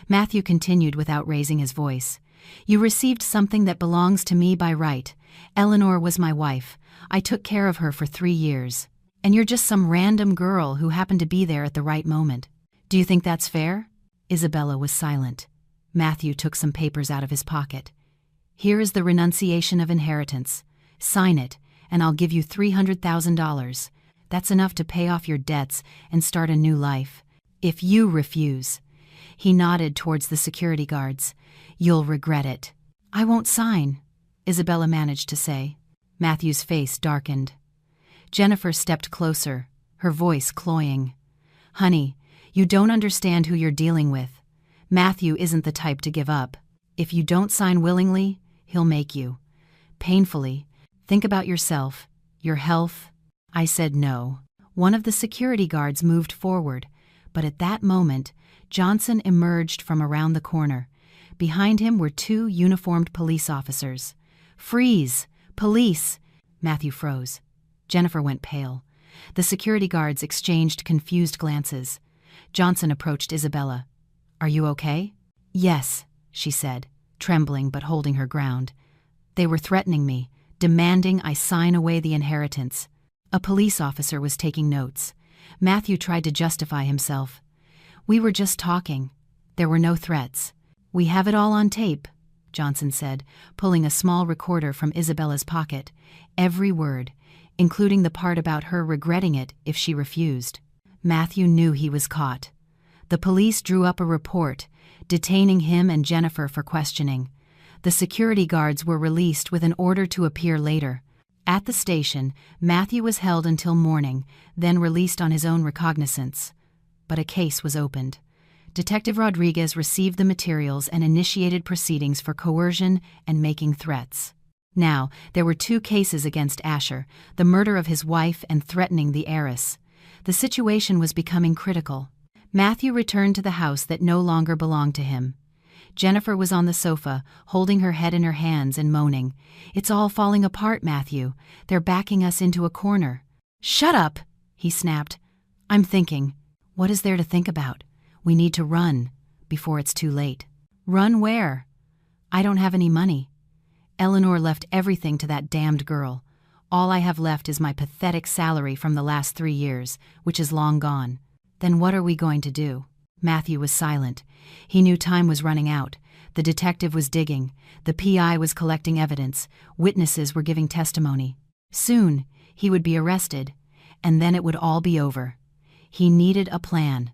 Matthew continued without raising his voice. "You received something that belongs to me by right. Eleanor was my wife. I took care of her for 3 years. And you're just some random girl who happened to be there at the right moment. Do you think that's fair?" Isabella was silent. Matthew took some papers out of his pocket. "Here is the renunciation of inheritance. Sign it, and I'll give you $300,000. That's enough to pay off your debts and start a new life. If you refuse," he nodded towards the security guards, "you'll regret it." "I won't sign," Isabella managed to say. Matthew's face darkened. Jennifer stepped closer, her voice cloying. "Honey, you don't understand who you're dealing with. Matthew isn't the type to give up. If you don't sign willingly, he'll make you. Painfully. Think about yourself, your health." I said no. One of the security guards moved forward, but at that moment, Johnson emerged from around the corner. Behind him were 2 uniformed police officers. "Freeze! Police!" Matthew froze. Jennifer went pale. The security guards exchanged confused glances. Johnson approached Isabella. "Are you okay?" "Yes," she said, trembling but holding her ground. "They were threatening me, demanding I sign away the inheritance." A police officer was taking notes. Matthew tried to justify himself. "We were just talking. There were no threats." "We have it all on tape," Johnson said, pulling a small recorder from Isabella's pocket. "Every word, including the part about her regretting it if she refused." Matthew knew he was caught. The police drew up a report detaining him and Jennifer for questioning. The security guards were released with an order to appear later. At the station, Matthew was held until morning, then released on his own recognizance. But a case was opened. Detective Rodriguez received the materials and initiated proceedings for coercion and making threats. Now, there were 2 cases against Asher, the murder of his wife and threatening the heiress. The situation was becoming critical. Matthew returned to the house that no longer belonged to him. Jennifer was on the sofa, holding her head in her hands and moaning. "It's all falling apart, Matthew. They're backing us into a corner." "Shut up," he snapped. "I'm thinking. What is there to think about? We need to run, before it's too late." "Run where?" "I don't have any money. Eleanor left everything to that damned girl. All I have left is my pathetic salary from the last 3 years, which is long gone." "Then what are we going to do?" Matthew was silent. He knew time was running out. The detective was digging. The PI was collecting evidence. Witnesses were giving testimony. Soon, he would be arrested, and then it would all be over. He needed a plan.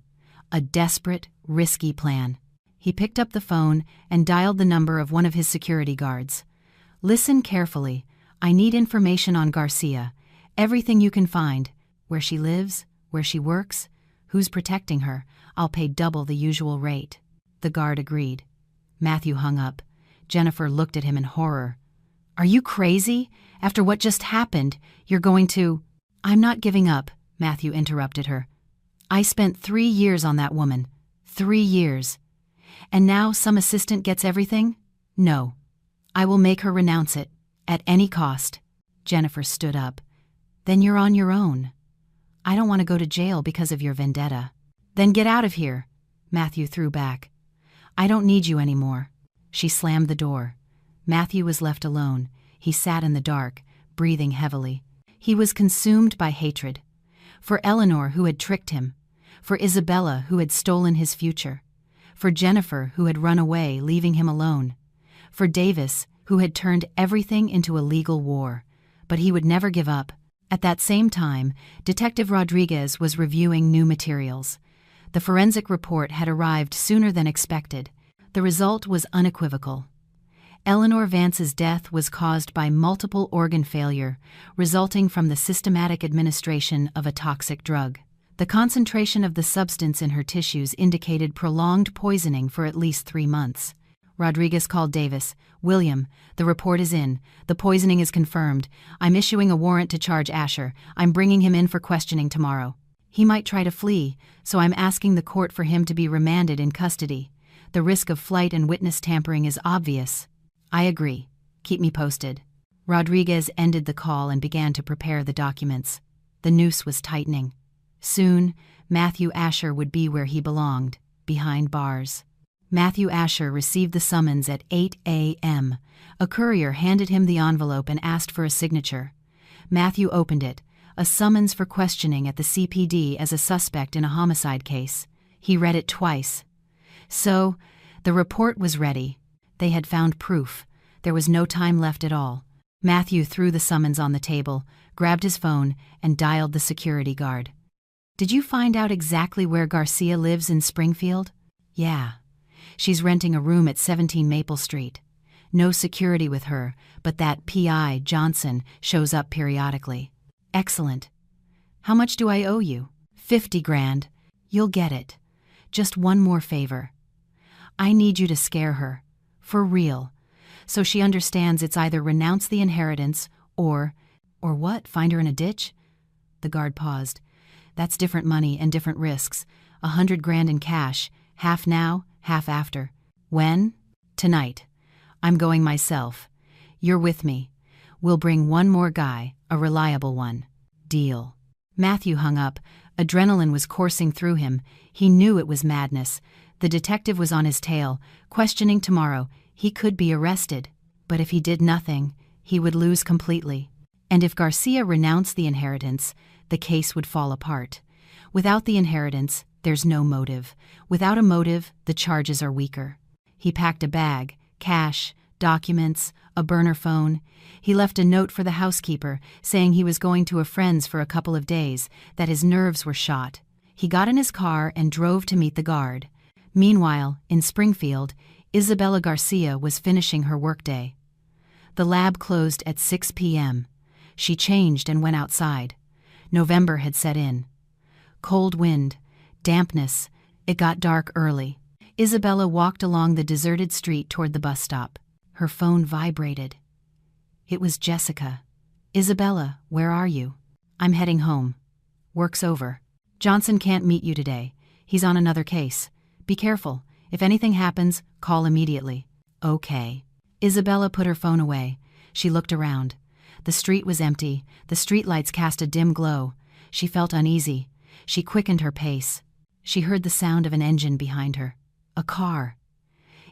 A desperate, risky plan. He picked up the phone and dialed the number of one of his security guards. "Listen carefully. I need information on Garcia. Everything you can find. Where she lives, where she works, who's protecting her. I'll pay double the usual rate." The guard agreed. Matthew hung up. Jennifer looked at him in horror. "Are you crazy? After what just happened, you're going to—" "I'm not giving up," Matthew interrupted her. "I spent 3 years on that woman. 3 years. And now some assistant gets everything? No. I will make her renounce it, at any cost." Jennifer stood up. "Then you're on your own. I don't want to go to jail because of your vendetta." "Then get out of here," Matthew threw back. "I don't need you anymore." She slammed the door. Matthew was left alone. He sat in the dark, breathing heavily. He was consumed by hatred. For Eleanor, who had tricked him. For Isabella, who had stolen his future. For Jennifer, who had run away, leaving him alone. For Davis, who had turned everything into a legal war. But he would never give up. At that same time, Detective Rodriguez was reviewing new materials. The forensic report had arrived sooner than expected. The result was unequivocal. Eleanor Vance's death was caused by multiple organ failure, resulting from the systematic administration of a toxic drug. The concentration of the substance in her tissues indicated prolonged poisoning for at least 3 months. Rodriguez called Davis. "William, the report is in. The poisoning is confirmed. I'm issuing a warrant to charge Asher. I'm bringing him in for questioning tomorrow. He might try to flee, so I'm asking the court for him to be remanded in custody. The risk of flight and witness tampering is obvious." "I agree. Keep me posted." Rodriguez ended the call and began to prepare the documents. The noose was tightening. Soon, Matthew Asher would be where he belonged, behind bars. Matthew Asher received the summons at 8 a.m. A courier handed him the envelope and asked for a signature. Matthew opened it, a summons for questioning at the CPD as a suspect in a homicide case. He read it twice. So, the report was ready. They had found proof. There was no time left at all. Matthew threw the summons on the table, grabbed his phone, and dialed the security guard. "Did you find out exactly where Garcia lives in Springfield?" "Yeah. She's renting a room at 17 Maple Street. No security with her, but that PI, Johnson, shows up periodically." "Excellent. How much do I owe you?" "50 grand. You'll get it. Just one more favor. I need you to scare her. For real. So she understands it's either renounce the inheritance or what? Find her in a ditch?" The guard paused. "That's different money and different risks. 100 grand in cash. Half now, half after." "When?" "Tonight. I'm going myself. You're with me. We'll bring one more guy, a reliable one. Deal." Matthew hung up. Adrenaline was coursing through him. He knew it was madness. The detective was on his tail, questioning tomorrow. He could be arrested. But if he did nothing, he would lose completely. And if Garcia renounced the inheritance, the case would fall apart. Without the inheritance, there's no motive. Without a motive, the charges are weaker. He packed a bag, cash, documents, a burner phone. He left a note for the housekeeper, saying he was going to a friend's for a couple of days, that his nerves were shot. He got in his car and drove to meet the guard. Meanwhile, in Springfield, Isabella Garcia was finishing her workday. The lab closed at 6 p.m. She changed and went outside. November had set in. Cold wind, dampness, it got dark early. Isabella walked along the deserted street toward the bus stop. Her phone vibrated. It was Jessica. "Isabella, where are you?" "I'm heading home. Work's over. Johnson can't meet you today. He's on another case. Be careful. If anything happens, call immediately." "Okay." Isabella put her phone away. She looked around. The street was empty. The streetlights cast a dim glow. She felt uneasy. She quickened her pace. She heard the sound of an engine behind her. A car.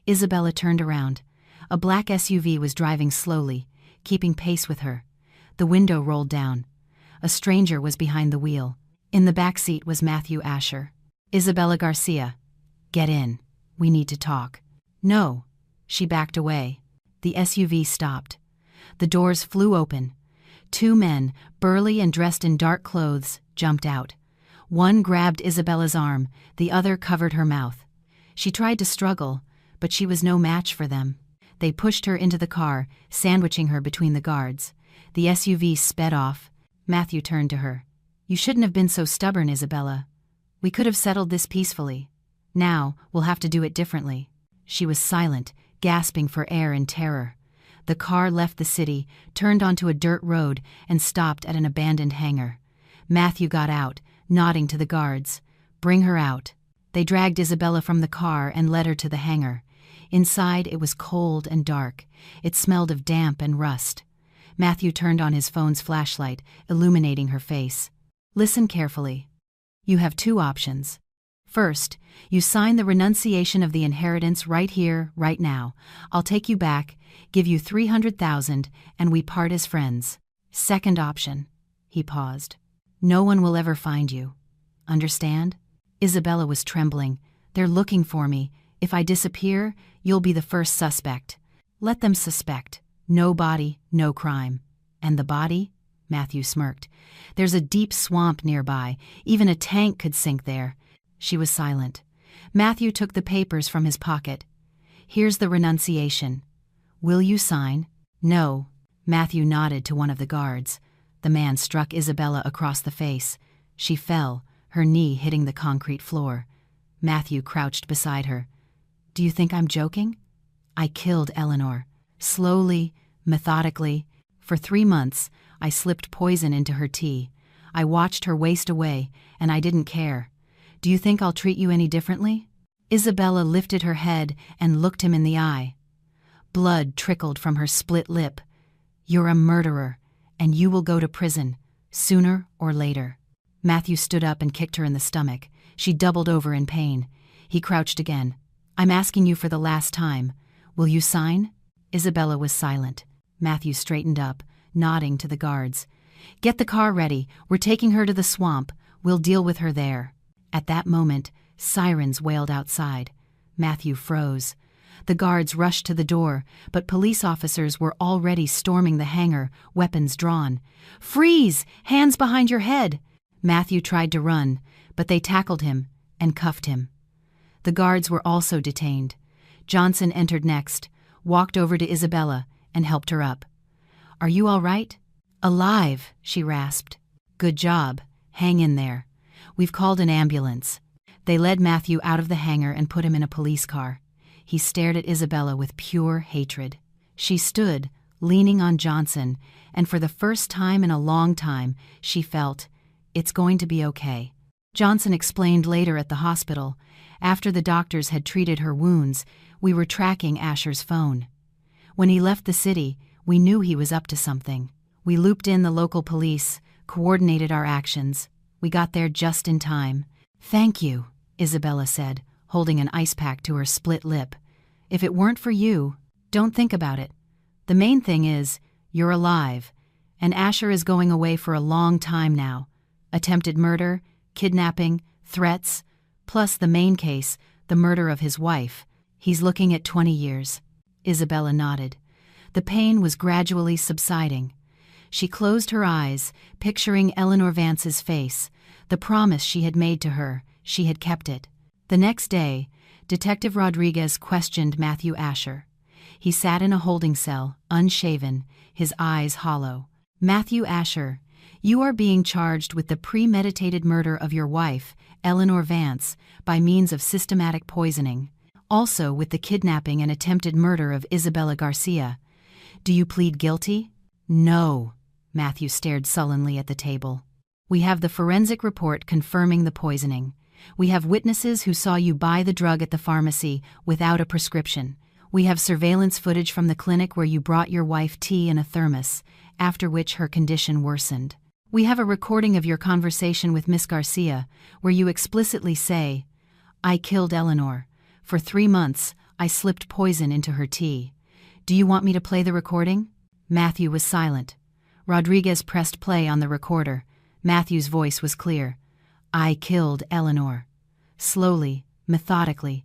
Isabella turned around. A black SUV was driving slowly, keeping pace with her. The window rolled down. A stranger was behind the wheel. In the back seat was Matthew Asher. "Isabella Garcia, get in. We need to talk." "No." She backed away. The SUV stopped. The doors flew open. Two men, burly and dressed in dark clothes, jumped out. One grabbed Isabella's arm, the other covered her mouth. She tried to struggle, but she was no match for them. They pushed her into the car, sandwiching her between the guards. The SUV sped off. Matthew turned to her. "You shouldn't have been so stubborn, Isabella. We could have settled this peacefully. Now, we'll have to do it differently." She was silent, gasping for air in terror. The car left the city, turned onto a dirt road, and stopped at an abandoned hangar. Matthew got out, nodding to the guards. "Bring her out." They dragged Isabella from the car and led her to the hangar. Inside, it was cold and dark. It smelled of damp and rust. Matthew turned on his phone's flashlight, illuminating her face. "Listen carefully. You have two options. First, you sign the renunciation of the inheritance right here, right now. I'll take you back, give you $300,000, and we part as friends. Second option." He paused. "No one will ever find you. Understand?" Isabella was trembling. "They're looking for me. If I disappear, you'll be the first suspect." "Let them suspect. No body, no crime." "And the body?" Matthew smirked. "There's a deep swamp nearby. Even a tank could sink there." She was silent. Matthew took the papers from his pocket. "Here's the renunciation. Will you sign?" "No." Matthew nodded to one of the guards. The man struck Isabella across the face. She fell, her knee hitting the concrete floor. Matthew crouched beside her. "Do you think I'm joking? I killed Eleanor. Slowly, methodically. For 3 months, I slipped poison into her tea. I watched her waste away, and I didn't care. Do you think I'll treat you any differently?" Isabella lifted her head and looked him in the eye. Blood trickled from her split lip. "You're a murderer, and you will go to prison, sooner or later." Matthew stood up and kicked her in the stomach. She doubled over in pain. He crouched again. "I'm asking you for the last time. Will you sign?" Isabella was silent. Matthew straightened up, nodding to the guards. "Get the car ready. We're taking her to the swamp. We'll deal with her there." At that moment, sirens wailed outside. Matthew froze. The guards rushed to the door, but police officers were already storming the hangar, weapons drawn. "Freeze! Hands behind your head!" Matthew tried to run, but they tackled him and cuffed him. The guards were also detained. Johnson entered next, walked over to Isabella, and helped her up. "Are you all right?" "Alive," she rasped. "Good job. Hang in there. We've called an ambulance." They led Matthew out of the hangar and put him in a police car. He stared at Isabella with pure hatred. She stood, leaning on Johnson, and for the first time in a long time, she felt, "It's going to be okay." Johnson explained later at the hospital, "After the doctors had treated her wounds, we were tracking Asher's phone. When he left the city, we knew he was up to something. We looped in the local police, coordinated our actions. We got there just in time." "Thank you," Isabella said, holding an ice pack to her split lip. "If it weren't for you, don't think about it. The main thing is, you're alive, and Asher is going away for a long time now. Attempted murder, kidnapping, threats, plus the main case, the murder of his wife. He's looking at 20 years. Isabella nodded. The pain was gradually subsiding. She closed her eyes, picturing Eleanor Vance's face. The promise she had made to her, she had kept it. The next day, Detective Rodriguez questioned Matthew Asher. He sat in a holding cell, unshaven, his eyes hollow. Matthew Asher, you are being charged with the premeditated murder of your wife, Eleanor Vance, by means of systematic poisoning. Also with the kidnapping and attempted murder of Isabella Garcia. Do you plead guilty? No. Matthew stared sullenly at the table. We have the forensic report confirming the poisoning. We have witnesses who saw you buy the drug at the pharmacy without a prescription. We have surveillance footage from the clinic where you brought your wife tea in a thermos, after which her condition worsened. We have a recording of your conversation with Miss Garcia, where you explicitly say, "I killed Eleanor. For 3 months, I slipped poison into her tea. Do you want me to play the recording?" Matthew was silent. Rodriguez pressed play on the recorder. Matthew's voice was clear. "I killed Eleanor. Slowly, methodically.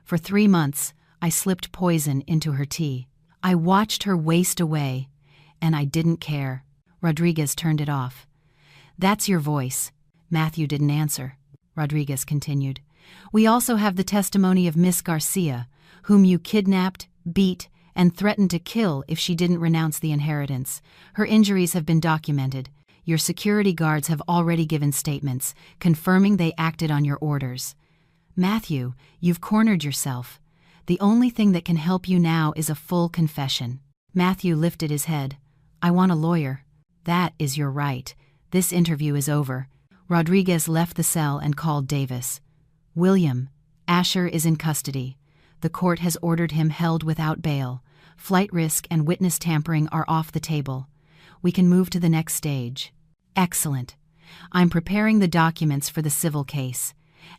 For 3 months, I slipped poison into her tea. I watched her waste away, and I didn't care." Rodriguez turned it off. "That's your voice." Matthew didn't answer. Rodriguez continued. "We also have the testimony of Miss Garcia, whom you kidnapped, beat, and threatened to kill if she didn't renounce the inheritance. Her injuries have been documented. Your security guards have already given statements, confirming they acted on your orders. Matthew, you've cornered yourself. The only thing that can help you now is a full confession." Matthew lifted his head. "I want a lawyer." "That is your right. This interview is over." Rodriguez left the cell and called Davis. "William, Asher is in custody. The court has ordered him held without bail. Flight risk and witness tampering are off the table. We can move to the next stage." "Excellent. I'm preparing the documents for the civil case.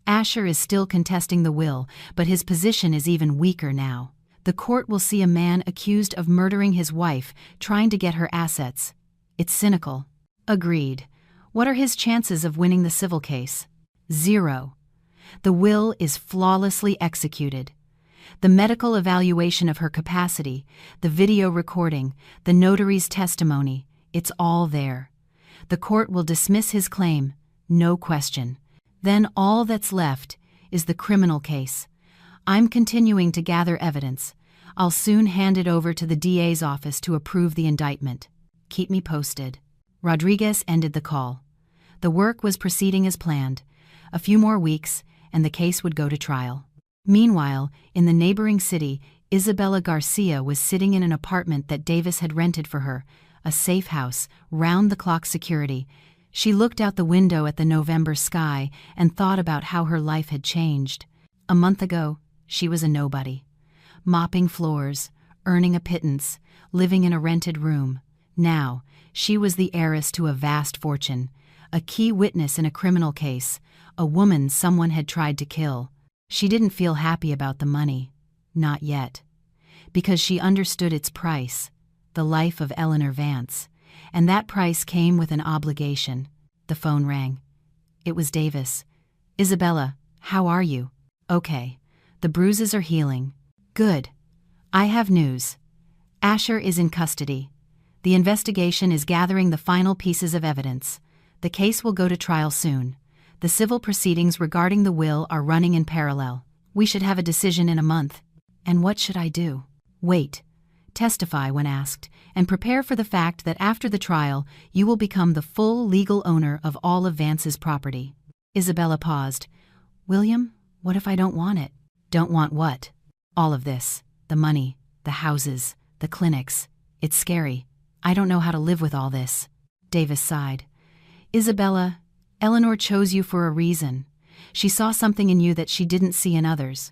Asher is still contesting the will, but his position is even weaker now. The court will see a man accused of murdering his wife, trying to get her assets. It's cynical." "Agreed. What are his chances of winning the civil case?" "0. The will is flawlessly executed. The medical evaluation of her capacity, the video recording, the notary's testimony, it's all there. The court will dismiss his claim, no question. Then all that's left is the criminal case. I'm continuing to gather evidence. I'll soon hand it over to the DA's office to approve the indictment. Keep me posted." Rodriguez ended the call. The work was proceeding as planned. A few more weeks, and the case would go to trial. Meanwhile, in the neighboring city, Isabella Garcia was sitting in an apartment that Davis had rented for her, a safe house, round-the-clock security. She looked out the window at the November sky and thought about how her life had changed. A month ago, she was a nobody. Mopping floors, earning a pittance, living in a rented room. Now, she was the heiress to a vast fortune, a key witness in a criminal case, a woman someone had tried to kill. She didn't feel happy about the money. Not yet. Because she understood its price, the life of Eleanor Vance. And that price came with an obligation. The phone rang. It was Davis. "Isabella, how are you?" "Okay. The bruises are healing." "Good. I have news. Asher is in custody. The investigation is gathering the final pieces of evidence. The case will go to trial soon. The civil proceedings regarding the will are running in parallel. We should have a decision in a month." "And what should I do?" "Wait. Testify when asked, and prepare for the fact that after the trial, you will become the full legal owner of all of Vance's property." Isabella paused. "William, what if I don't want it?" "Don't want what?" "All of this. The money, the houses, the clinics. It's scary. I don't know how to live with all this." Davis sighed. "Isabella, Eleanor chose you for a reason. She saw something in you that she didn't see in others.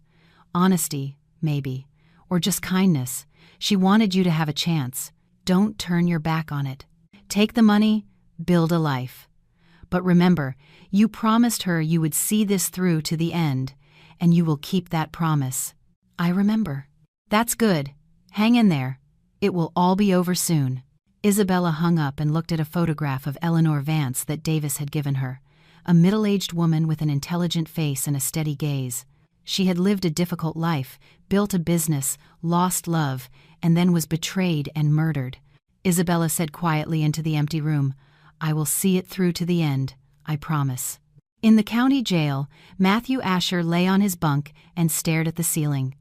Honesty, maybe, or just kindness. She wanted you to have a chance. Don't turn your back on it. Take the money, build a life. But remember, you promised her you would see this through to the end, and you will keep that promise." "I remember." "That's good. Hang in there. It will all be over soon." Isabella hung up and looked at a photograph of Eleanor Vance that Davis had given her, a middle-aged woman with an intelligent face and a steady gaze. She had lived a difficult life, built a business, lost love, and then was betrayed and murdered. Isabella said quietly into the empty room, "I will see it through to the end, I promise." In the county jail, Matthew Asher lay on his bunk and stared at the ceiling.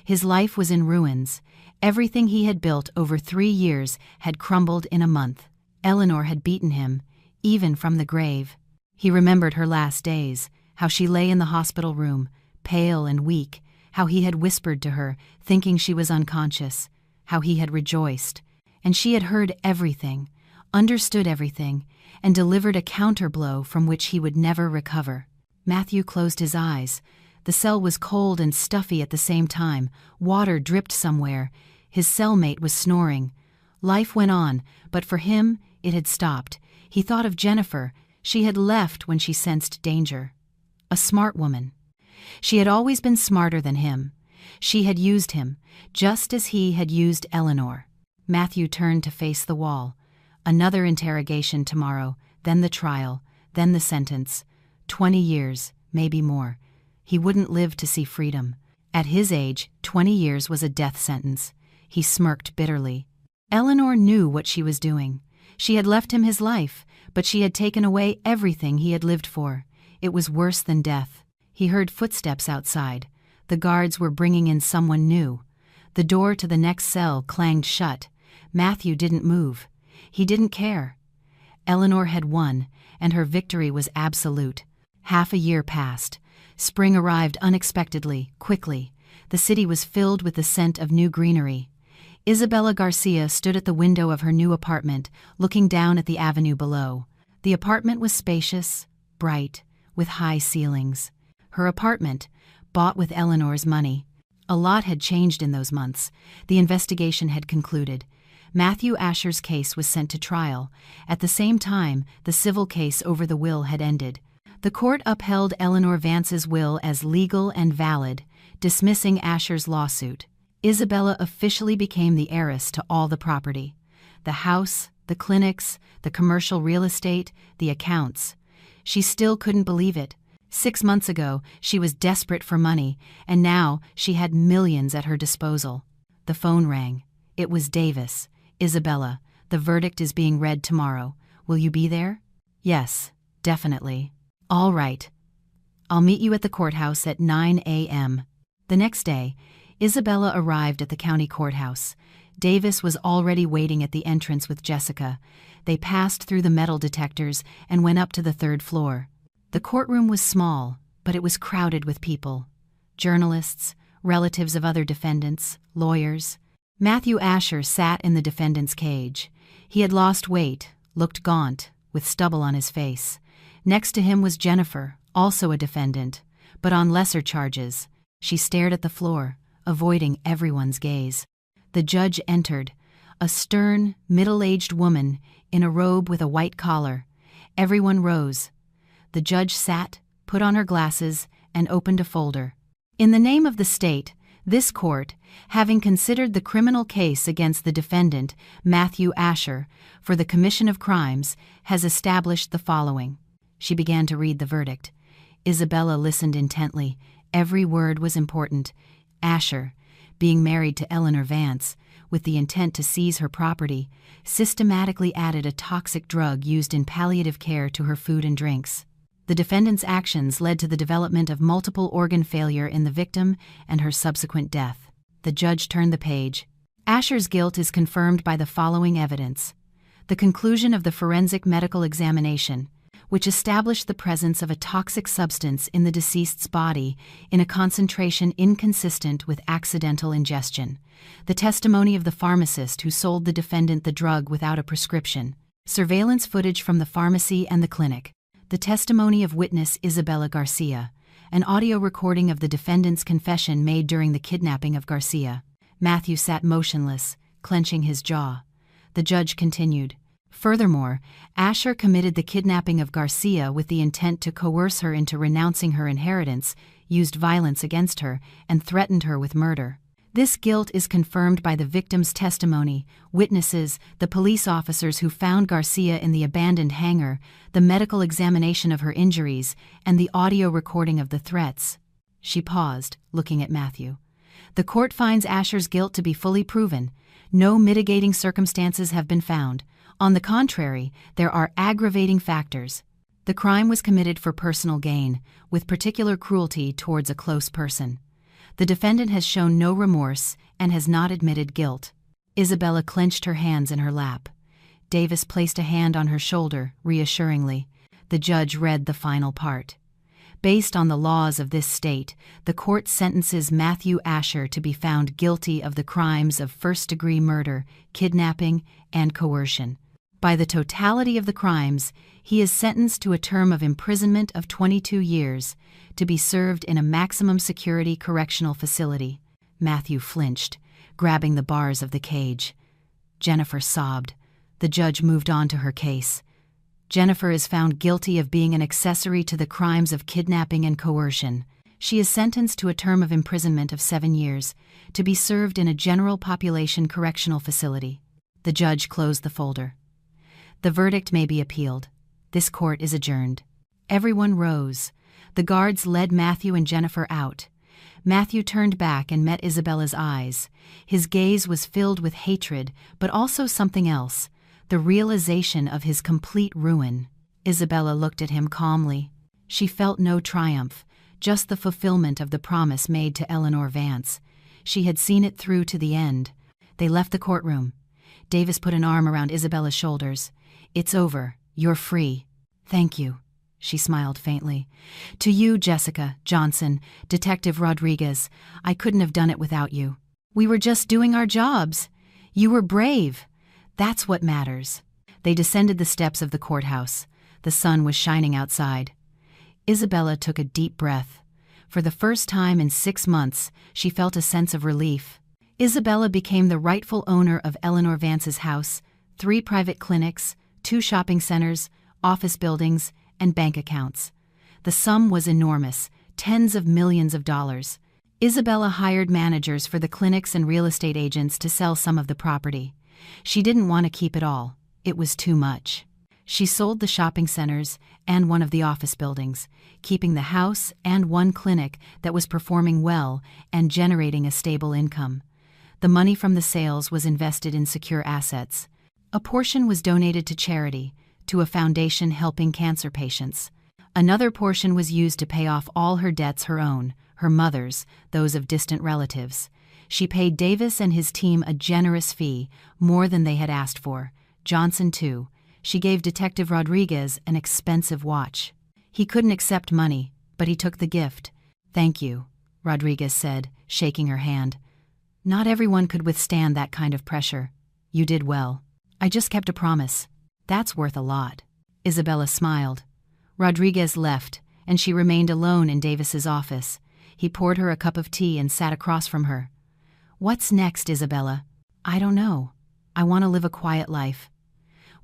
His life was in ruins. Everything he had built over 3 years had crumbled in a month. Eleanor had beaten him, even from the grave. He remembered her last days, how she lay in the hospital room, pale and weak, how he had whispered to her, thinking she was unconscious, how he had rejoiced. And she had heard everything, understood everything, and delivered a counterblow from which he would never recover. Matthew closed his eyes. The cell was cold and stuffy at the same time. Water dripped somewhere. His cellmate was snoring. Life went on, but for him, it had stopped. He thought of Jennifer. She had left when she sensed danger. A smart woman. She had always been smarter than him. She had used him, just as he had used Eleanor. Matthew turned to face the wall. Another interrogation tomorrow, then the trial, then the sentence. 20 years, maybe more. He wouldn't live to see freedom. At his age, 20 years was a death sentence. He smirked bitterly. Eleanor knew what she was doing. She had left him his life, but she had taken away everything he had lived for. It was worse than death. He heard footsteps outside. The guards were bringing in someone new. The door to the next cell clanged shut. Matthew didn't move. He didn't care. Eleanor had won, and her victory was absolute. Half a year passed. Spring arrived unexpectedly, quickly. The city was filled with the scent of new greenery. Isabella Garcia stood at the window of her new apartment, looking down at the avenue below. The apartment was spacious, bright, with high ceilings. Her apartment, bought with Eleanor's money. A lot had changed in those months. The investigation had concluded. Matthew Asher's case was sent to trial. At the same time, the civil case over the will had ended. The court upheld Eleanor Vance's will as legal and valid, dismissing Asher's lawsuit. Isabella officially became the heiress to all the property. The house, the clinics, the commercial real estate, the accounts. She still couldn't believe it. 6 months ago, she was desperate for money, and now she had millions at her disposal. The phone rang. It was Davis. Isabella, the verdict is being read tomorrow. Will you be there? Yes, definitely. All right. I'll meet you at the courthouse at 9 a.m. The next day, Isabella arrived at the county courthouse. Davis was already waiting at the entrance with Jessica. They passed through the metal detectors and went up to the 3rd floor. The courtroom was small, but it was crowded with people. Journalists, relatives of other defendants, lawyers. Matthew Asher sat in the defendant's cage. He had lost weight, looked gaunt, with stubble on his face. Next to him was Jennifer, also a defendant, but on lesser charges. She stared at the floor, avoiding everyone's gaze. The judge entered, a stern, middle-aged woman in a robe with a white collar. Everyone rose. The judge sat, put on her glasses, and opened a folder. In the name of the state, this court, having considered the criminal case against the defendant, Matthew Asher, for the commission of crimes, has established the following. She began to read the verdict. Isabella listened intently. Every word was important. Asher, being married to Eleanor Vance, with the intent to seize her property, systematically added a toxic drug used in palliative care to her food and drinks. The defendant's actions led to the development of multiple organ failure in the victim and her subsequent death. The judge turned the page. Asher's guilt is confirmed by the following evidence. The conclusion of the forensic medical examination, which established the presence of a toxic substance in the deceased's body in a concentration inconsistent with accidental ingestion. The testimony of the pharmacist who sold the defendant the drug without a prescription. Surveillance footage from the pharmacy and the clinic. The testimony of witness Isabella Garcia. An audio recording of the defendant's confession made during the kidnapping of Garcia. Matthew sat motionless, clenching his jaw. The judge continued. Furthermore, Asher committed the kidnapping of Garcia with the intent to coerce her into renouncing her inheritance, used violence against her, and threatened her with murder. This guilt is confirmed by the victim's testimony, witnesses, the police officers who found Garcia in the abandoned hangar, the medical examination of her injuries, and the audio recording of the threats. She paused, looking at Matthew. The court finds Asher's guilt to be fully proven. No mitigating circumstances have been found. On the contrary, there are aggravating factors. The crime was committed for personal gain, with particular cruelty towards a close person. The defendant has shown no remorse and has not admitted guilt. Isabella clenched her hands in her lap. Davis placed a hand on her shoulder, reassuringly. The judge read the final part. Based on the laws of this state, the court sentences Matthew Asher to be found guilty of the crimes of first-degree murder, kidnapping, and coercion. By the totality of the crimes, he is sentenced to a term of imprisonment of 22 years, to be served in a maximum security correctional facility. Matthew flinched, grabbing the bars of the cage. Jennifer sobbed. The judge moved on to her case. Jennifer is found guilty of being an accessory to the crimes of kidnapping and coercion. She is sentenced to a term of imprisonment of 7 years, to be served in a general population correctional facility. The judge closed the folder. The verdict may be appealed. This court is adjourned. Everyone rose. The guards led Matthew and Jennifer out. Matthew turned back and met Isabella's eyes. His gaze was filled with hatred, but also something else, the realization of his complete ruin. Isabella looked at him calmly. She felt no triumph, just the fulfillment of the promise made to Eleanor Vance. She had seen it through to the end. They left the courtroom. Davis put an arm around Isabella's shoulders. "It's over. You're free." "Thank you," she smiled faintly. "To you, Jessica, Johnson, Detective Rodriguez, I couldn't have done it without you. We were just doing our jobs. You were brave. That's what matters." They descended the steps of the courthouse. The sun was shining outside. Isabella took a deep breath. For the first time in 6 months, she felt a sense of relief. Isabella became the rightful owner of Eleanor Vance's house, 3 private clinics, 2 shopping centers, office buildings, and bank accounts. The sum was enormous, tens of millions of dollars. Isabella hired managers for the clinics and real estate agents to sell some of the property. She didn't want to keep it all. It was too much. She sold the shopping centers and one of the office buildings, keeping the house and 1 clinic that was performing well and generating a stable income. The money from the sales was invested in secure assets. A portion was donated to charity, to a foundation helping cancer patients. Another portion was used to pay off all her debts, her own, her mother's, those of distant relatives. She paid Davis and his team a generous fee, more than they had asked for. Johnson, too. She gave Detective Rodriguez an expensive watch. He couldn't accept money, but he took the gift. "Thank you," Rodriguez said, shaking her hand. "Not everyone could withstand that kind of pressure. You did well. I just kept a promise. That's worth a lot." Isabella smiled. Rodriguez left, and she remained alone in Davis's office. He poured her a cup of tea and sat across from her. "What's next, Isabella?" "I don't know. I want to live a quiet life.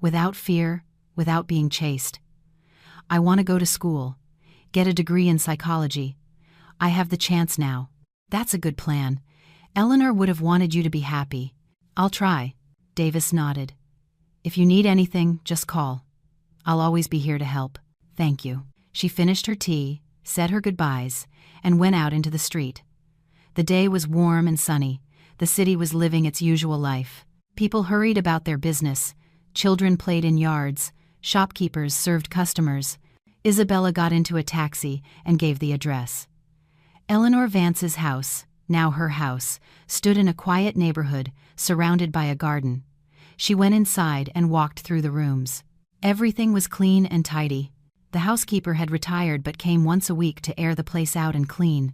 Without fear, without being chased. I want to go to school, get a degree in psychology. I have the chance now." "That's a good plan. Eleanor would have wanted you to be happy." "I'll try." Davis nodded. "If you need anything, just call. I'll always be here to help." "Thank you." She finished her tea, said her goodbyes, and went out into the street. The day was warm and sunny. The city was living its usual life. People hurried about their business. Children played in yards. Shopkeepers served customers. Isabella got into a taxi and gave the address. Eleanor Vance's house, now her house, stood in a quiet neighborhood, surrounded by a garden. She went inside and walked through the rooms. Everything was clean and tidy. The housekeeper had retired but came once a week to air the place out and clean.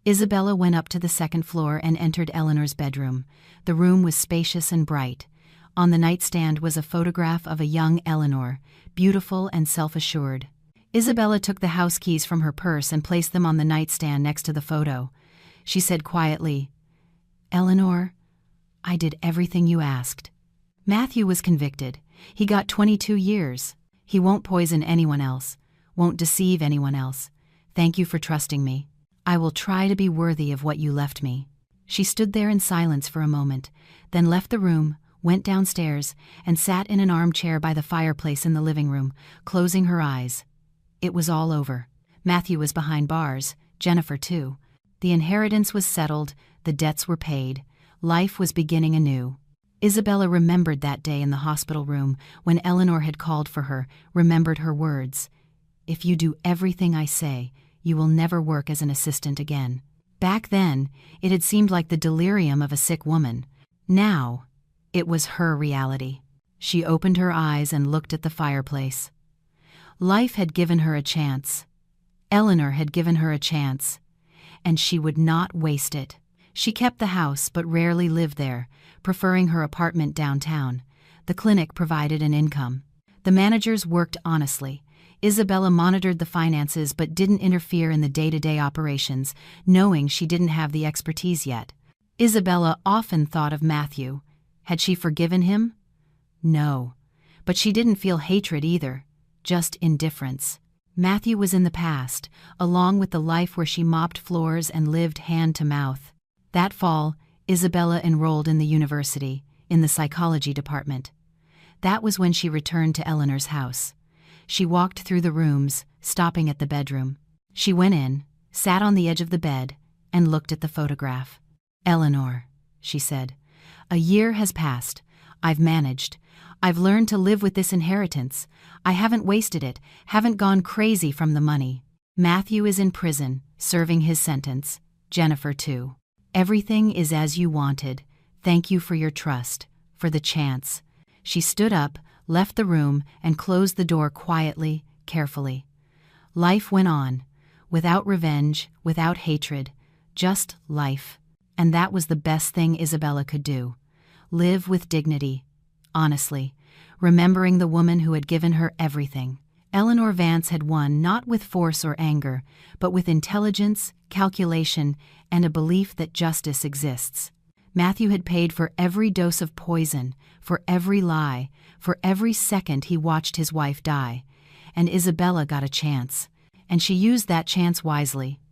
Isabella went up to the 2nd floor and entered Eleanor's bedroom. The room was spacious and bright. On the nightstand was a photograph of a young Eleanor, beautiful and self-assured. Isabella took the house keys from her purse and placed them on the nightstand next to the photo. She said quietly, "Eleanor, I did everything you asked." Matthew was convicted. He got 22 years. He won't poison anyone else, won't deceive anyone else. Thank you for trusting me. I will try to be worthy of what you left me. She stood there in silence for a moment, then left the room, went downstairs, and sat in an armchair by the fireplace in the living room, closing her eyes. It was all over. Matthew was behind bars, Jennifer too. The inheritance was settled, the debts were paid. Life was beginning anew. Isabella remembered that day in the hospital room when Eleanor had called for her, remembered her words. if you do everything I say, you will never work as an assistant again." Back then, it had seemed like the delirium of a sick woman. Now, it was her reality. She opened her eyes and looked at the fireplace. Life had given her a chance. Eleanor had given her a chance, and she would not waste it. She kept the house but rarely lived there, preferring her apartment downtown. The clinic provided an income. The managers worked honestly. Isabella monitored the finances but didn't interfere in the day-to-day operations, knowing she didn't have the expertise yet. Isabella often thought of Matthew. Had she forgiven him? No. But she didn't feel hatred either, just indifference. Matthew was in the past, along with the life where she mopped floors and lived hand to mouth. That fall, Isabella enrolled in the university, in the psychology department. That was when she returned to Eleanor's house. She walked through the rooms, stopping at the bedroom. She went in, sat on the edge of the bed, and looked at the photograph. "Eleanor," she said, "a year has passed. I've managed. I've learned to live with this inheritance. I haven't wasted it, haven't gone crazy from the money. Matthew is in prison, serving his sentence. Jennifer too. Everything is as you wanted. Thank you for your trust, for the chance." She stood up, left the room, and closed the door quietly, carefully. Life went on, without revenge, without hatred, just life. And that was the best thing Isabella could do. Live with dignity, honestly, remembering the woman who had given her everything. Eleanor Vance had won not with force or anger, but with intelligence, calculation, and a belief that justice exists. Matthew had paid for every dose of poison, for every lie, for every second he watched his wife die. And Isabella got a chance. And she used that chance wisely.